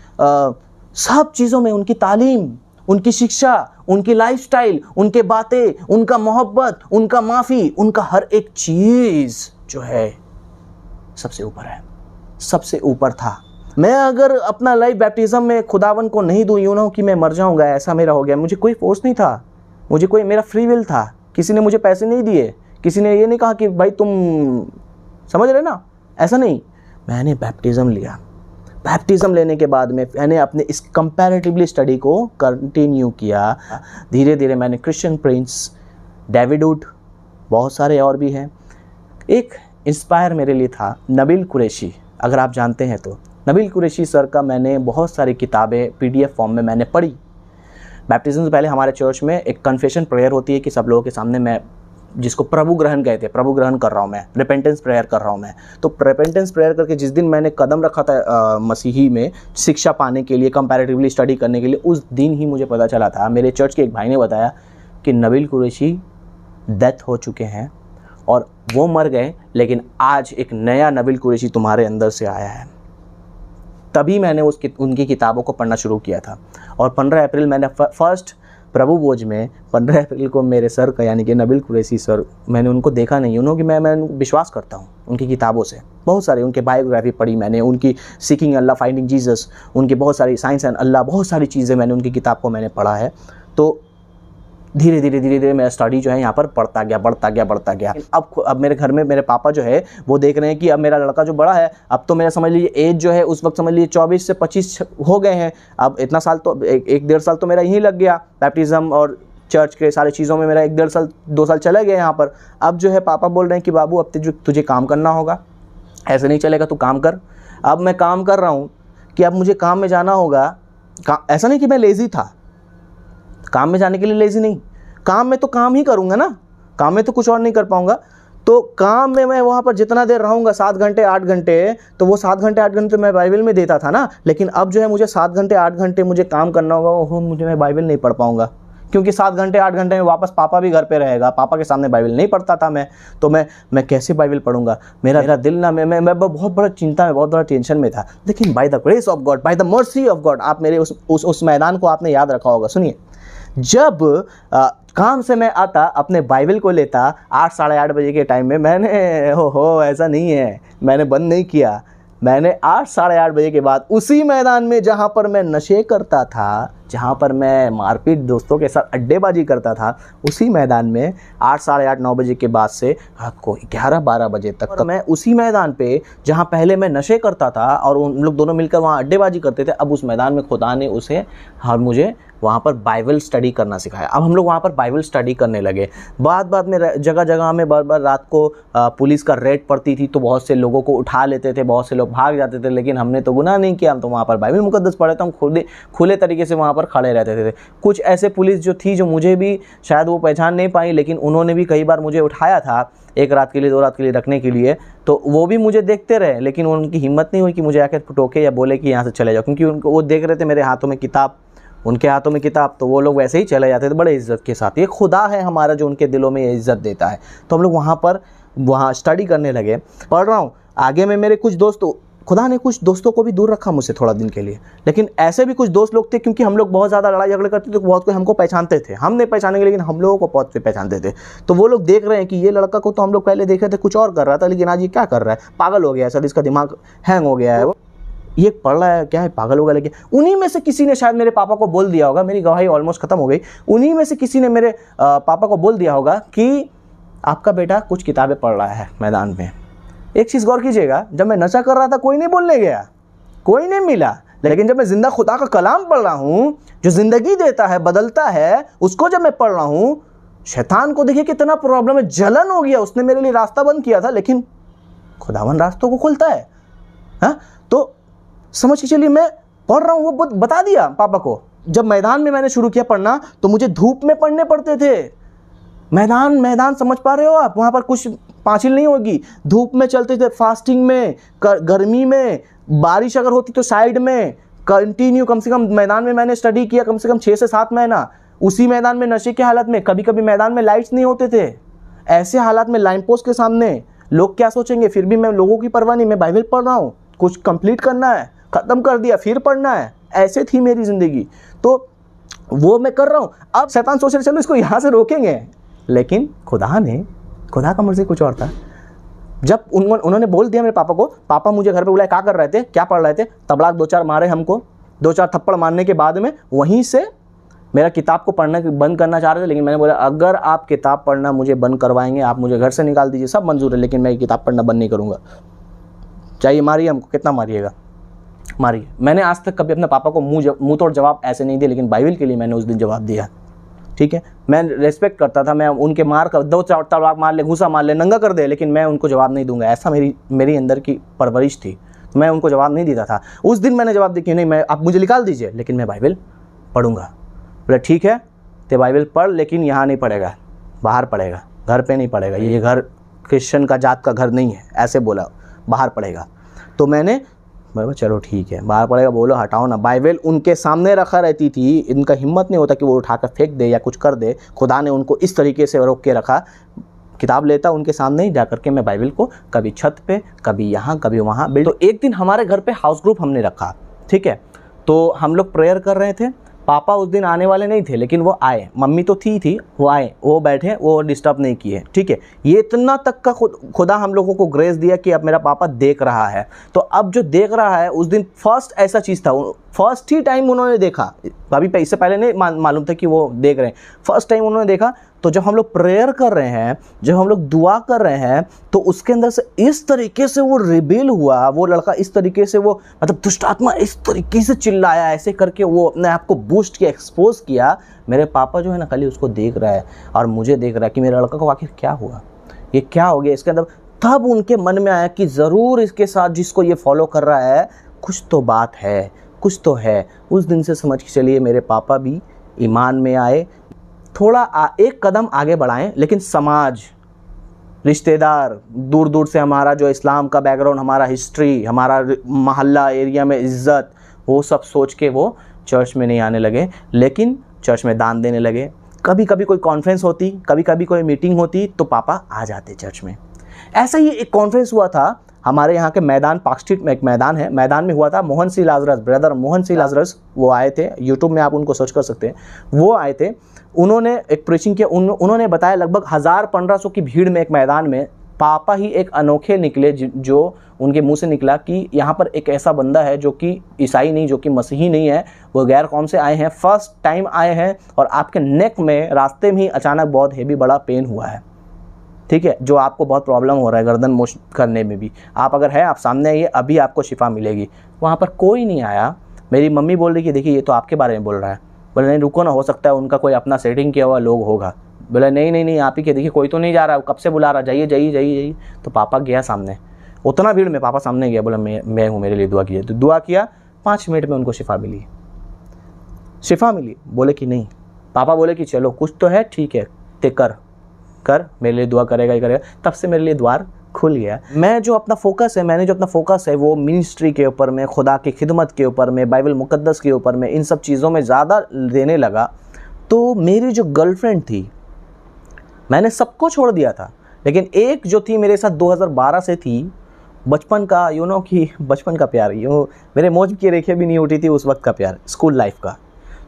सब चीज़ों में उनकी तालीम, उनकी शिक्षा, उनकी लाइफस्टाइल, उनके बातें, उनका मोहब्बत, उनका माफ़ी, उनका हर एक चीज़ जो है सबसे ऊपर है, सबसे ऊपर था। मैं अगर अपना लाइफ बैप्टिज्म में खुदावन को नहीं दूं, यूं ना हो कि मैं मर जाऊंगा, ऐसा मेरा हो गया। मुझे कोई फोर्स नहीं था, मुझे कोई, मेरा फ्री विल था। किसी ने मुझे पैसे नहीं दिए, किसी ने ये नहीं कहा कि भाई तुम समझ रहे ना, ऐसा नहीं। मैंने बैप्टिज्म लिया। बैप्टिज्म लेने के बाद में मैंने अपने इस कंपैरेटिवली स्टडी को कंटिन्यू किया। धीरे धीरे मैंने क्रिश्चियन प्रिंस, डेविड वुड, बहुत सारे और भी हैं। एक इंस्पायर मेरे लिए था नबील कुरैशी, अगर आप जानते हैं तो। नबील कुरैशी सर का मैंने बहुत सारी किताबें PDF फॉर्म में मैंने पढ़ी। बैप्टिज्म से पहले हमारे चर्च में एक कन्फेशन प्रेयर होती है कि सब लोगों के सामने मैं, जिसको प्रभु ग्रहण कहते हैं, प्रभु ग्रहण कर रहा हूँ मैं, रिपेंटेंस प्रेयर कर रहा हूँ मैं। तो रिपेंटेंस प्रेयर करके जिस दिन मैंने कदम रखा था मसीही में शिक्षा पाने के लिए, कंपैरेटिवली स्टडी करने के लिए, उस दिन ही मुझे पता चला था, मेरे चर्च के एक भाई ने बताया कि नबील कुरैशी डेथ हो चुके हैं और वो मर गए, लेकिन आज एक नया नबील कुरैशी तुम्हारे अंदर से आया है। तभी मैंने उनकी किताबों को पढ़ना शुरू किया था। और 15 अप्रैल मैंने फर्स्ट प्रभु भोज में 15 अप्रैल को मेरे सर का, यानी कि नबील कुरैशी सर, मैंने उनको देखा नहीं, उन्होंने, मैं विश्वास करता हूँ उनकी किताबों से। बहुत सारी उनके बायोग्राफी पढ़ी मैंने, उनकी सीकिंग अल्लाह, फाइंडिंग जीसस, उनकी बहुत सारी साइंस एंड अल्लाह, बहुत सारी चीज़ें मैंने उनकी किताब को मैंने पढ़ा है। तो धीरे धीरे मेरा स्टडी जो है यहाँ पर बढ़ता गया। अब मेरे घर में मेरे पापा जो है वो देख रहे हैं कि अब मेरा लड़का जो बड़ा है, अब तो मेरा समझ लीजिए एज जो है उस वक्त समझ लीजिए 24 से 25 हो गए हैं। अब इतना साल तो 1-1.5 साल तो मेरा यहीं लग गया, बैप्टिज्म और चर्च के सारी चीज़ों में मेरा 1-1.5 साल 2 साल चले गए यहाँ पर। अब जो है पापा बोल रहे हैं कि बाबू अब तुझे काम करना होगा, ऐसे नहीं चलेगा, तू काम कर। अब मैं काम कर रहा हूँ कि अब मुझे काम में जाना होगा। ऐसा नहीं कि मैं लेज़ी था, काम में जाने के लिए लेज़ी नहीं, काम में तो काम ही करूँगा ना, काम में तो कुछ और नहीं कर पाऊँगा। तो काम में मैं वहाँ पर जितना देर रहूँगा, 7 घंटे 8 घंटे, तो वो 7 घंटे 8 घंटे मैं बाइबल में देता था ना। लेकिन अब जो है मुझे 7 घंटे 8 घंटे मुझे काम करना होगा, वो मुझे मैं बाइबल नहीं पढ़ पाऊँगा, क्योंकि 7 घंटे 8 घंटे में वापस पापा भी घर पे रहेगा, पापा के सामने बाइबल नहीं पढ़ता था मैं, तो मैं कैसे बाइबल पढ़ूँगा। मेरा दिल ना, मैं बहुत बड़ा चिंता में, बहुत बड़ा टेंशन में था। लेकिन by the grace of God, by the mercy of God, आप मेरे उस मैदान को आपने याद रखा होगा। सुनिए, जब काम से मैं आता, अपने बाइबल को लेता 8 साढ़े 8 बजे के टाइम में, मैंने ऐसा नहीं है, मैंने बंद नहीं किया। मैंने 8 साढ़े 8 बजे के बाद उसी मैदान में जहाँ पर मैं नशे करता था, जहाँ पर मैं मारपीट दोस्तों के साथ अड्डेबाजी करता था, उसी मैदान में 8 साढ़े 8 9 बजे के बाद से रात को 11-12 बजे तक मैं उसी मैदान पे, जहाँ पहले मैं नशे करता था और उन लोग दोनों मिलकर वहाँ अड्डेबाजी करते थे, अब उस मैदान में खुदा ने उसे और मुझे वहाँ पर बाइबल स्टडी करना सिखाया। अब हम लोग वहाँ पर बाइबल स्टडी करने लगे। बाद में जगह जगह में बार रात को पुलिस का रेड पड़ती थी, तो बहुत से लोगों को उठा लेते थे, बहुत से लोग भाग जाते थे, लेकिन हमने तो गुनाह नहीं किया, हम तो वहाँ पर बाइबल मुकद्दस पढ़े थे, हम खुले तरीके से वहाँ पर खड़े रहते थे। कुछ ऐसे पुलिस जो थी, जो मुझे भी शायद वो पहचान नहीं पाई, लेकिन उन्होंने भी कई बार मुझे उठाया था 1 रात के लिए 2 रात के लिए रखने के लिए, तो वो भी मुझे देखते रहे, लेकिन उनकी हिम्मत नहीं हुई कि मुझे आकर टोके या बोले कि यहाँ से चले जाओ, क्योंकि उनको वो देख रहे थे मेरे हाथों में किताब, उनके हाथों में किताब, तो वो लोग वैसे ही चले जाते थे बड़े इज्जत के साथ। ये खुदा है हमारा जो उनके दिलों में ये इज्जत देता है। तो हम लोग वहाँ स्टडी करने लगे, पढ़ रहा हूँ। आगे में मेरे कुछ दोस्त, खुदा ने कुछ दोस्तों को भी दूर रखा मुझसे थोड़ा दिन के लिए, लेकिन ऐसे भी कुछ दोस्त लोग थे, क्योंकि हम लोग बहुत ज़्यादा लड़ाई झगड़े करते थे, तो बहुत कोई हमको पहचानते थे, हम नहीं पहचानेंगे लेकिन हम लोगों को बहुत से पहचानते थे। तो वो लोग देख रहे हैं कि ये लड़का को तो हम लोग पहले देखे थे कुछ और कर रहा था, लेकिन आज ये क्या कर रहा है, पागल हो गया है, शायद इसका दिमाग हैंग हो गया है, वो ये पढ़ रहा है क्या है, पागल होगा। लेकिन उन्हीं में से किसी ने शायद मेरे पापा को बोल दिया होगा, मेरी गवाही ऑलमोस्ट खत्म हो गई, उन्हीं में से किसी ने मेरे पापा को बोल दिया होगा कि आपका बेटा कुछ किताबें पढ़ रहा है मैदान में। एक चीज़ गौर कीजिएगा, जब मैं नशा कर रहा था कोई नहीं बोलने गया, कोई नहीं मिला, लेकिन जब मैं जिंदा खुदा का कलाम पढ़ रहा हूँ, जो जिंदगी देता है, बदलता है, उसको जब मैं पढ़ रहा हूँ, शैतान को देखिए कितना प्रॉब्लम है, जलन हो गया, उसने मेरे लिए रास्ता बंद किया था, लेकिन खुदावन रास्तों को खोलता है। हाँ, तो समझ के चलिए, मैं पढ़ रहा हूँ, वो बता दिया पापा को। जब मैदान में मैंने शुरू किया पढ़ना, तो मुझे धूप में पढ़ने पड़ते थे। मैदान समझ पा रहे हो आप, वहाँ पर कुछ पाँचिल नहीं होगी, धूप में चलते थे, फास्टिंग में, गर्मी में, बारिश अगर होती तो साइड में, कंटिन्यू कम से कम मैदान में मैंने स्टडी किया कम से कम 6 से 7 महीना, उसी मैदान में नशे के हालत में। कभी कभी मैदान में लाइट्स नहीं होते थे, ऐसे हालात में लाइन पोस्ट के सामने लोग क्या सोचेंगे, फिर भी मैं लोगों की परवाह नहीं, मैं बाइबल पढ़ रहा हूँ, कुछ कंप्लीट करना है, ख़त्म कर दिया, फिर पढ़ना है, ऐसे थी मेरी ज़िंदगी। तो वो मैं कर रहा हूँ। अब शैतान सोच रहे चलो इसको यहाँ से रोकेंगे, लेकिन खुदा का मर्जी कुछ और था। जब उन्होंने बोल दिया मेरे पापा को, पापा मुझे घर पे बुलाए, क्या कर रहे थे, क्या पढ़ रहे थे, तबलाक 2-4 मारे हमको। 2-4 थप्पड़ मारने के बाद में वहीं से मेरा किताब को पढ़ना बंद करना चाह रहे थे, लेकिन मैंने बोला अगर आप किताब पढ़ना मुझे बंद करवाएंगे, आप मुझे घर से निकाल दीजिए, सब मंजूर है, लेकिन मैं किताब पढ़ना बंद नहीं करूँगा। चाहिए मारिए हमको, कितना मारिएगा मारिए। मैंने आज तक कभी अपने पापा को मुँह तोड़ जवाब ऐसे नहीं दिया, लेकिन बाइबल के लिए मैंने उस दिन जवाब दिया। ठीक है, मैं रेस्पेक्ट करता था, मैं उनके मार कर 2-4 तलवार मार ले, घूसा मार ले, नंगा कर दे, लेकिन मैं उनको जवाब नहीं दूंगा। ऐसा मेरी अंदर की परवरिश थी, तो मैं उनको जवाब नहीं देता था। उस दिन मैंने जवाब दिया कि नहीं, मैं आप मुझे निकाल दीजिए, लेकिन मैं बाइबल पढ़ूंगा। बोला ठीक है, तो बाइबल पढ़, लेकिन यहाँ नहीं पढ़ेगा, बाहर पढ़ेगा, घर पे नहीं पढ़ेगा, ये घर क्रिश्चियन का जात का घर नहीं है, ऐसे बोला, बाहर पढ़ेगा। तो मैंने बोला चलो ठीक है, बाहर पढ़ेगा, बोलो हटाओ ना। बाइबल उनके सामने रखा रहती थी, इनका हिम्मत नहीं होता कि वो उठाकर फेंक दे या कुछ कर दे। खुदा ने उनको इस तरीके से रोक के रखा, किताब लेता उनके सामने ही जा करके मैं बाइबल को कभी छत पे, कभी यहाँ, कभी वहाँ। तो एक दिन हमारे घर पे हाउस ग्रुप हमने रखा, ठीक है, तो हम लोग प्रेयर कर रहे थे। पापा उस दिन आने वाले नहीं थे, लेकिन वो आए, मम्मी तो थी, वो आए, वो बैठे, वो डिस्टर्ब नहीं किए। ठीक है, ये इतना तक का खुदा हम लोगों को ग्रेस दिया कि अब मेरा पापा देख रहा है। तो अब जो देख रहा है, उस दिन फर्स्ट ऐसा चीज़ था, फर्स्ट ही टाइम उन्होंने देखा। अभी इससे पहले नहीं मालूम था कि वो देख रहे हैं, फर्स्ट टाइम उन्होंने देखा। तो जब हम लोग प्रेयर कर रहे हैं, जब हम लोग दुआ कर रहे हैं, तो उसके अंदर से इस तरीके से वो रिबेल हुआ, वो लड़का इस तरीके से, वो मतलब दुष्ट आत्मा इस तरीके से चिल्लाया, ऐसे करके वो अपने आप को बूस्ट किया, एक्सपोज किया। मेरे पापा जो है ना, खाली उसको देख रहा है और मुझे देख रहा है कि मेरे लड़का को आखिर क्या हुआ, ये क्या हो गया इसके अंदर। तब उनके मन में आया कि ज़रूर इसके साथ जिसको ये फॉलो कर रहा है कुछ तो बात है, कुछ तो है। उस दिन से समझ के चलिए मेरे पापा भी ईमान में आए, थोड़ा एक कदम आगे बढ़ाएं, लेकिन समाज, रिश्तेदार, दूर दूर से हमारा जो इस्लाम का बैकग्राउंड, हमारा हिस्ट्री, हमारा मोहल्ला एरिया में इज़्ज़त, वो सब सोच के वो चर्च में नहीं आने लगे, लेकिन चर्च में दान देने लगे। कभी कभी कोई कॉन्फ्रेंस होती, कभी कभी कोई मीटिंग होती, तो पापा आ जाते चर्च में। ऐसा ही एक कॉन्फ्रेंस हुआ था हमारे यहाँ के मैदान, पार्क स्ट्रीट में एक मैदान है, मैदान में हुआ था। मोहन सी लाजरस, ब्रदर मोहन सी लाजरस, वो आए थे, यूट्यूब में आप उनको सर्च कर सकते हैं, वो आए थे। उन्होंने एक प्रीचिंग किया, उन्होंने बताया लगभग 1000-1500 की भीड़ में एक मैदान में पापा ही एक अनोखे निकले, जो उनके मुंह से निकला कि यहाँ पर एक ऐसा बंदा है जो कि ईसाई नहीं, जो कि मसीही नहीं है, वो गैर कौम से आए हैं, फर्स्ट टाइम आए हैं, और आपके नेक में रास्ते में ही अचानक बहुत हेवी बड़ा पेन हुआ है, ठीक है, जो आपको बहुत प्रॉब्लम हो रहा है गर्दन मोश करने में भी। आप अगर है, आप सामने आइए, अभी आपको शिफा मिलेगी। वहाँ पर कोई नहीं आया। मेरी मम्मी बोल रही कि देखिए ये तो आपके बारे में बोल रहा है। बोले नहीं रुको ना, हो सकता है उनका कोई अपना सेटिंग किया हुआ लोग होगा। बोले नहीं आप ही के, देखिए कोई तो नहीं जा रहा, कब से बुला रहा, जाइए। तो पापा गया सामने, उतना भीड़ में पापा सामने गया, बोला मैं हूँ, मेरे लिए दुआ कीजिए। तो दुआ किया, 5 मिनट में उनको शिफा मिली। बोले कि नहीं, पापा बोले कि चलो कुछ तो है, ठीक है, ते कर मेरे लिए दुआ करेगा ही करेगा। तब से मेरे लिए द्वार खुल गया। मैंने जो अपना फोकस है वो मिनिस्ट्री के ऊपर में, खुदा की खिदमत के ऊपर में, बाइबल मुकद्दस के ऊपर में, इन सब चीज़ों में ज़्यादा देने लगा। तो मेरी जो गर्लफ्रेंड थी, मैंने सबको छोड़ दिया था, लेकिन एक जो थी मेरे साथ 2012 से थी, बचपन का, कि बचपन का प्यार, मेरे मौज की रेखे भी नहीं उठी थी उस वक्त का प्यार, स्कूल लाइफ का।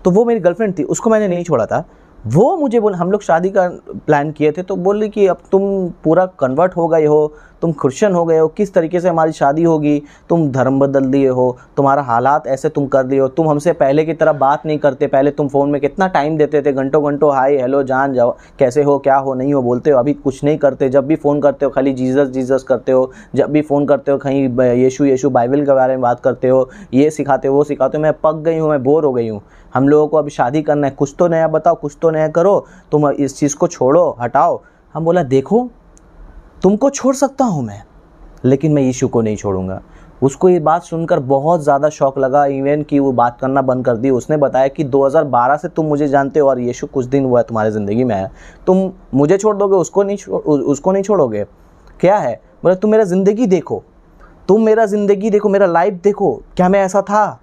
तो वो मेरी गर्लफ्रेंड थी, उसको मैंने नहीं छोड़ा था। वो मुझे बोल, हम लोग शादी का प्लान किए थे, तो बोल रही कि अब तुम पूरा कन्वर्ट हो गए हो, तुम क्रिश्चियन हो गए हो, किस तरीके से हमारी शादी होगी, तुम धर्म बदल दिए हो, तुम्हारा हालात ऐसे तुम कर दिए हो, तुम हमसे पहले की तरह बात नहीं करते, पहले तुम फ़ोन में कितना टाइम देते थे, घंटों हाय हेलो जान जाओ, कैसे हो, क्या हो, नहीं हो बोलते हो, अभी कुछ नहीं करते। जब भी फ़ोन करते हो खाली जीसस करते हो, जब भी फ़ोन करते हो कहीं यीशु बाइबल के बारे में बात करते हो, ये सिखाते हो वो सिखाते हो। मैं पक गई हूँ, मैं बोर हो गई हूँ, हम लोगों को अभी शादी करना है, कुछ तो नया बताओ, कुछ तो नया करो, तुम इस चीज़ को छोड़ो, हटाओ। हम बोला देखो, तुमको छोड़ सकता हूँ मैं, लेकिन मैं यीशु को नहीं छोड़ूंगा। उसको ये बात सुनकर बहुत ज़्यादा शौक लगा, इवन कि वो बात करना बंद कर दी। उसने बताया कि 2012 से तुम मुझे जानते हो और यीशु कुछ दिन हुआ है तुम्हारी ज़िंदगी में आया, तुम मुझे छोड़ दोगे, उसको नहीं छोड़ोगे, क्या है? बोले तुम मेरा ज़िंदगी देखो, मेरा लाइफ देखो, क्या मैं ऐसा था?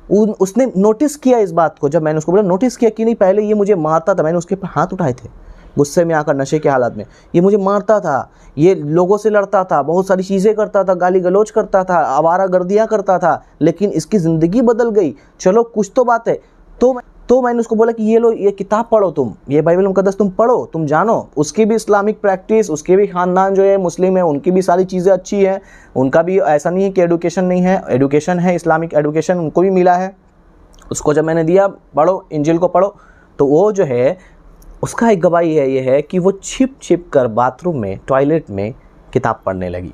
उसने नोटिस किया इस बात को। जब मैंने उसको बोला, नोटिस किया कि नहीं, पहले ये मुझे मारता था, मैंने उसके ऊपर हाथ उठाए थे, गुस्से में आकर नशे के हालत में, ये मुझे मारता था, ये लोगों से लड़ता था, बहुत सारी चीज़ें करता था, गाली गलौज करता था, आवारागर्दियाँ करता था, लेकिन इसकी ज़िंदगी बदल गई। चलो कुछ तो बात है। तो मैंने उसको बोला कि ये लो, ये किताब पढ़ो, तुम ये बाइबल मुकद्दस तुम पढ़ो, तुम जानो उसकी भी इस्लामिक प्रैक्टिस, उसके भी ख़ानदान जो है मुस्लिम है, उनकी भी सारी चीज़ें अच्छी हैं, उनका भी ऐसा नहीं है कि एडुकेशन नहीं है, एडुकेशन है, इस्लामिक एडुकेशन उनको भी मिला है। उसको जब मैंने दिया, पढ़ो, इंजिल को पढ़ो, तो वो जो है उसका एक गवाही है, ये है कि वो छिप छिप कर बाथरूम में, टॉयलेट में किताब पढ़ने लगी।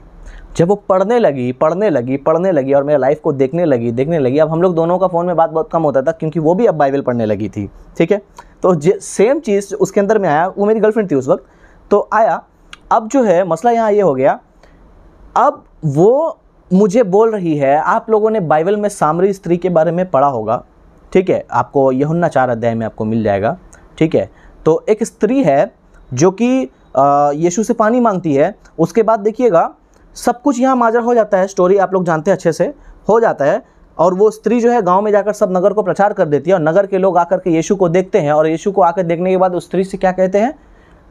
जब वो पढ़ने लगी और मेरे लाइफ को देखने लगी। अब हम लोग दोनों का फ़ोन में बात बहुत कम होता था, क्योंकि वो भी अब बाइबल पढ़ने लगी थी, ठीक है। तो सेम चीज़ उसके अंदर में आया। वो मेरी गर्लफ्रेंड थी उस वक्त, तो आया। अब जो है मसला यहाँ ये हो गया, अब वो मुझे बोल रही है, आप लोगों ने बाइबल में सामरी स्त्री के बारे में पढ़ा होगा, ठीक है, आपको यूहन्ना 4 अध्याय में आपको मिल जाएगा, ठीक है। तो एक स्त्री है जो कि यीशु से पानी मांगती है। उसके बाद देखिएगा सब कुछ यहाँ माजरा हो जाता है, स्टोरी आप लोग जानते हैं अच्छे से, हो जाता है। और वो स्त्री जो है गांव में जाकर सब नगर को प्रचार कर देती है, और नगर के लोग आकर के यीशु को देखते हैं, और यीशु को आकर देखने के बाद उस स्त्री से क्या कहते हैं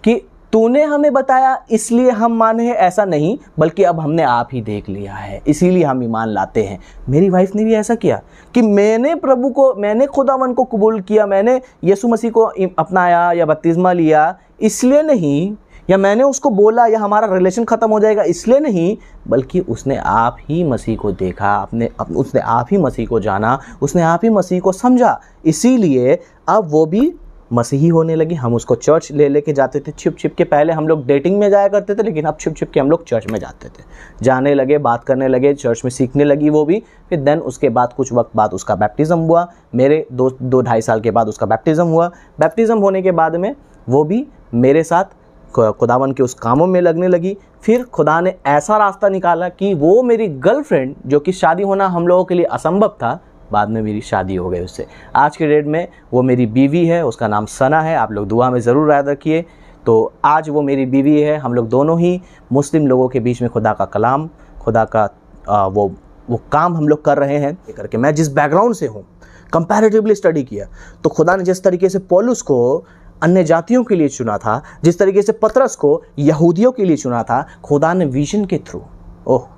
कि तूने हमें बताया इसलिए हम माने हैं, ऐसा नहीं, बल्कि अब हमने आप ही देख लिया है इसीलिए हम ईमान लाते हैं। मेरी वाइफ ने भी ऐसा किया कि मैंने खुदावन को कबूल किया, मैंने यीशु मसीह को अपनाया या बपतिस्मा लिया इसलिए नहीं, या मैंने उसको बोला या हमारा रिलेशन ख़त्म हो जाएगा इसलिए नहीं, बल्कि उसने आप ही मसीह को देखा, उसने आप ही मसीह को जाना, उसने आप ही मसीह को समझा, इसीलिए अब वो भी मसीही होने लगी। हम उसको चर्च लेके जाते थे छिप छिप के। पहले हम लोग डेटिंग में जाया करते थे, लेकिन अब छिप छिप के हम लोग चर्च में जाते थे, जाने लगे, बात करने लगे, चर्च में सीखने लगी वो भी। फिर देन उसके बाद कुछ वक्त बाद उसका बैप्टिज़म हुआ, मेरे 2-2.5 साल के बाद उसका बैप्टिज़म हुआ। बैप्टिज़म होने के बाद में वो भी मेरे साथ खुदावन के उस कामों में लगने लगी। फिर खुदा ने ऐसा रास्ता निकाला कि वो मेरी गर्लफ्रेंड, जो कि शादी होना हम लोगों के लिए असंभव था, बाद में मेरी शादी हो गई उससे। आज के डेट में वो मेरी बीवी है, उसका नाम सना है, आप लोग दुआ में ज़रूर याद रखिए। तो आज वो मेरी बीवी है। हम लोग दोनों ही मुस्लिम लोगों के बीच में खुदा का कलाम, खुदा का वो काम हम लोग कर रहे हैं। करके मैं जिस बैकग्राउंड से हूँ, कंपैरेटिवली स्टडी किया, तो खुदा ने जिस तरीके से पौलुस को अन्य जातियों के लिए चुना था, जिस तरीके से पतरस को यहूदियों के लिए चुना था, खुदा ने विजन के थ्रू। ओह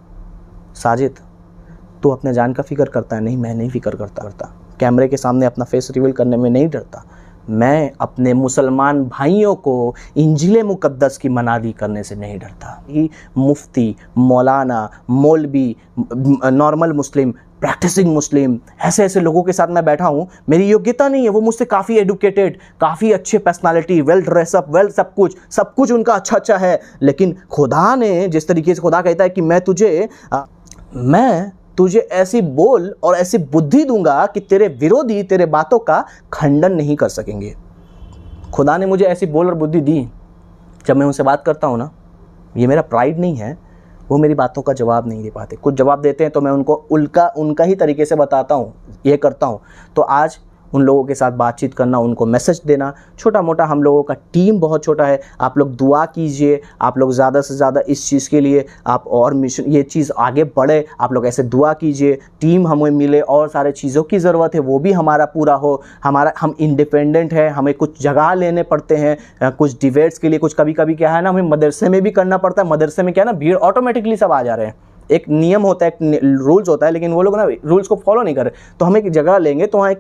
साजिद, तो अपने जान का फिक्र करता है? नहीं, मैं नहीं फिक्र करता। कैमरे के सामने अपना फेस रिवील करने में नहीं डरता। मैं अपने मुसलमान भाइयों को इंजील मुकद्दस की मनादी करने से नहीं डरता। ही मुफ्ती, मौलाना, मौलवी, नॉर्मल मुस्लिम, प्रैक्टिसिंग मुस्लिम, ऐसे लोगों के साथ मैं बैठा हूँ। मेरी योग्यता नहीं है, वो मुझसे काफ़ी एडुकेटेड, काफ़ी अच्छे पर्सनालिटी, वेल ड्रेसअप, वेल सब कुछ उनका अच्छा है। लेकिन खुदा ने जिस तरीके से, खुदा कहता है कि मैं तुझे ऐसी बोल और ऐसी बुद्धि दूंगा कि तेरे विरोधी तेरे बातों का खंडन नहीं कर सकेंगे। खुदा ने मुझे ऐसी बोल और बुद्धि दी। जब मैं उनसे बात करता हूँ ना, ये मेरा प्राइड नहीं है, वो मेरी बातों का जवाब नहीं दे पाते। कुछ जवाब देते हैं तो मैं उनको उनका ही तरीके से बताता हूँ, ये करता हूँ। तो आज उन लोगों के साथ बातचीत करना, उनको मैसेज देना, छोटा मोटा, हम लोगों का टीम बहुत छोटा है। आप लोग दुआ कीजिए, आप लोग ज़्यादा से ज़्यादा इस चीज़ के लिए आप और मिशन, ये चीज़ आगे बढ़े, आप लोग ऐसे दुआ कीजिए, टीम हमें मिले, और सारे चीज़ों की ज़रूरत है वो भी हमारा पूरा हो। हम इंडिपेंडेंट है, हमें कुछ जगह लेने पड़ते हैं, कुछ डिबेट्स के लिए, कुछ कभी कभी क्या है ना, हमें मदरसे में भी करना पड़ता है। मदरसे में क्या है ना, भीड़ ऑटोमेटिकली सब आ जा रहे हैं, एक नियम होता है, एक रूल्स होता है, लेकिन वो लोग ना रूल्स को फॉलो नहीं कर रहे। तो हम एक जगह लेंगे तो वहाँ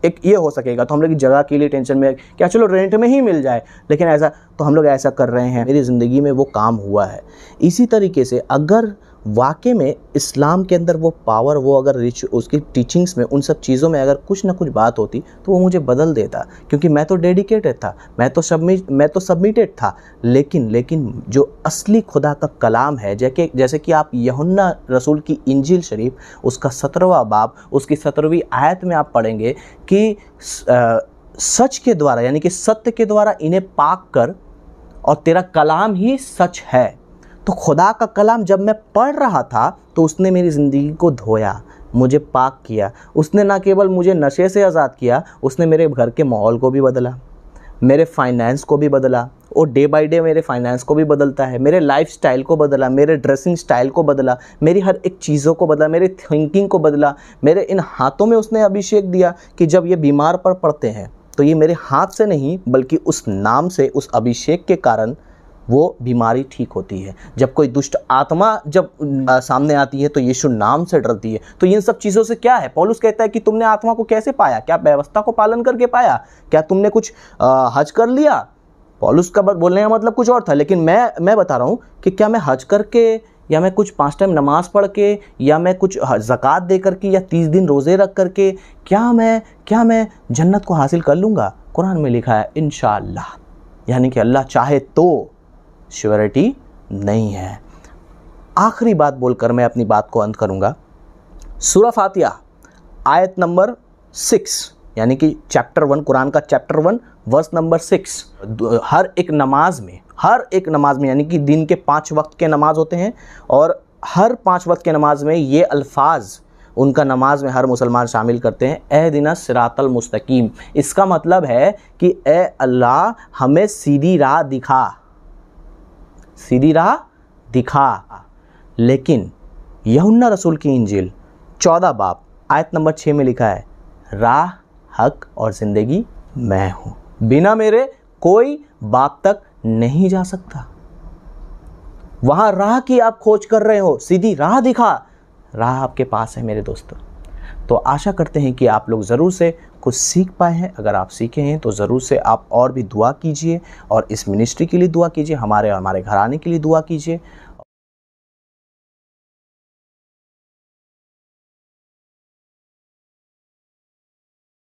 एक ये हो सकेगा, तो हम लोग जगह के लिए टेंशन में क्या, चलो रेंट में ही मिल जाए, लेकिन ऐसा तो हम लोग ऐसा कर रहे हैं। मेरी ज़िंदगी में वो काम हुआ है। इसी तरीके से अगर वाकई में इस्लाम के अंदर वो पावर, वो अगर उसकी टीचिंग्स में, उन सब चीज़ों में अगर कुछ ना कुछ बात होती तो वो मुझे बदल देता, क्योंकि मैं तो डेडिकेटेड था, मैं तो सबमिटेड था। लेकिन जो असली खुदा का कलाम है, जैसे कि आप यूहन्ना रसूल की इंजील शरीफ, उसका 17वां बाब, उसकी 17वीं आयत में आप पढ़ेंगे कि सच के द्वारा, यानी कि सत्य के द्वारा इन्हें पाक कर, और तेरा कलाम ही सच है। तो खुदा का कलाम जब मैं पढ़ रहा था तो उसने मेरी ज़िंदगी को धोया, मुझे पाक किया। उसने ना केवल मुझे नशे से आज़ाद किया, उसने मेरे घर के माहौल को भी बदला, मेरे फाइनेंस को भी बदला, और डे बाय डे मेरे फाइनेंस को भी बदलता है, मेरे लाइफ स्टाइल को बदला, मेरे ड्रेसिंग स्टाइल को बदला, मेरी हर एक चीज़ों को बदला, मेरी थिंकिंग को बदला। मेरे इन हाथों में उसने अभिषेक दिया कि जब ये बीमार पड़ते हैं तो ये मेरे हाथ से नहीं बल्कि उस नाम से, उस अभिषेक के कारण वो बीमारी ठीक होती है। जब कोई दुष्ट आत्मा जब सामने आती है तो यीशु नाम से डरती है। तो इन सब चीज़ों से क्या है, पौलुस कहता है कि तुमने आत्मा को कैसे पाया, क्या व्यवस्था को पालन करके पाया, क्या तुमने कुछ हज कर लिया। पौलुस का बोलने का मतलब कुछ और था, लेकिन मैं बता रहा हूँ कि क्या मैं हज करके, या मैं कुछ 5 टाइम नमाज पढ़ के, या मैं कुछ ज़कात दे करके, या 30 दिन रोज़े रख करके क्या मैं जन्नत को हासिल कर लूँगा। कुरान में लिखा है इंशाअल्लाह, यानी कि अल्लाह चाहे तो, श्योरिटी नहीं है। आखिरी बात बोलकर मैं अपनी बात को अंत करूँगा। सूरह फातिहा आयत नंबर 6, यानी कि चैप्टर 1, कुरान का चैप्टर 1 वर्स नंबर 6, हर एक नमाज में यानी कि दिन के 5 वक्त के नमाज होते हैं, और हर 5 वक्त के नमाज में ये अल्फाज उनका नमाज में हर मुसलमान शामिल करते हैं, एहदिना सिरातल मुस्तकीम। इसका मतलब है कि ए अल्लाह हमें सीधी राह दिखा। लेकिन यूहन्ना रसूल की इंजील 14 बाब आयत नंबर 6 में लिखा है, राह, हक और ज़िंदगी मैं हूँ, बिना मेरे कोई बाप तक नहीं जा सकता। वहाँ राह की आप खोज कर रहे हो, सीधी राह दिखा, राह आपके पास है मेरे दोस्तों। तो आशा करते हैं कि आप लोग ज़रूर से कुछ सीख पाए हैं। अगर आप सीखे हैं तो ज़रूर से आप और भी दुआ कीजिए, और इस मिनिस्ट्री के लिए दुआ कीजिए, हमारे और हमारे घराने के लिए दुआ कीजिए।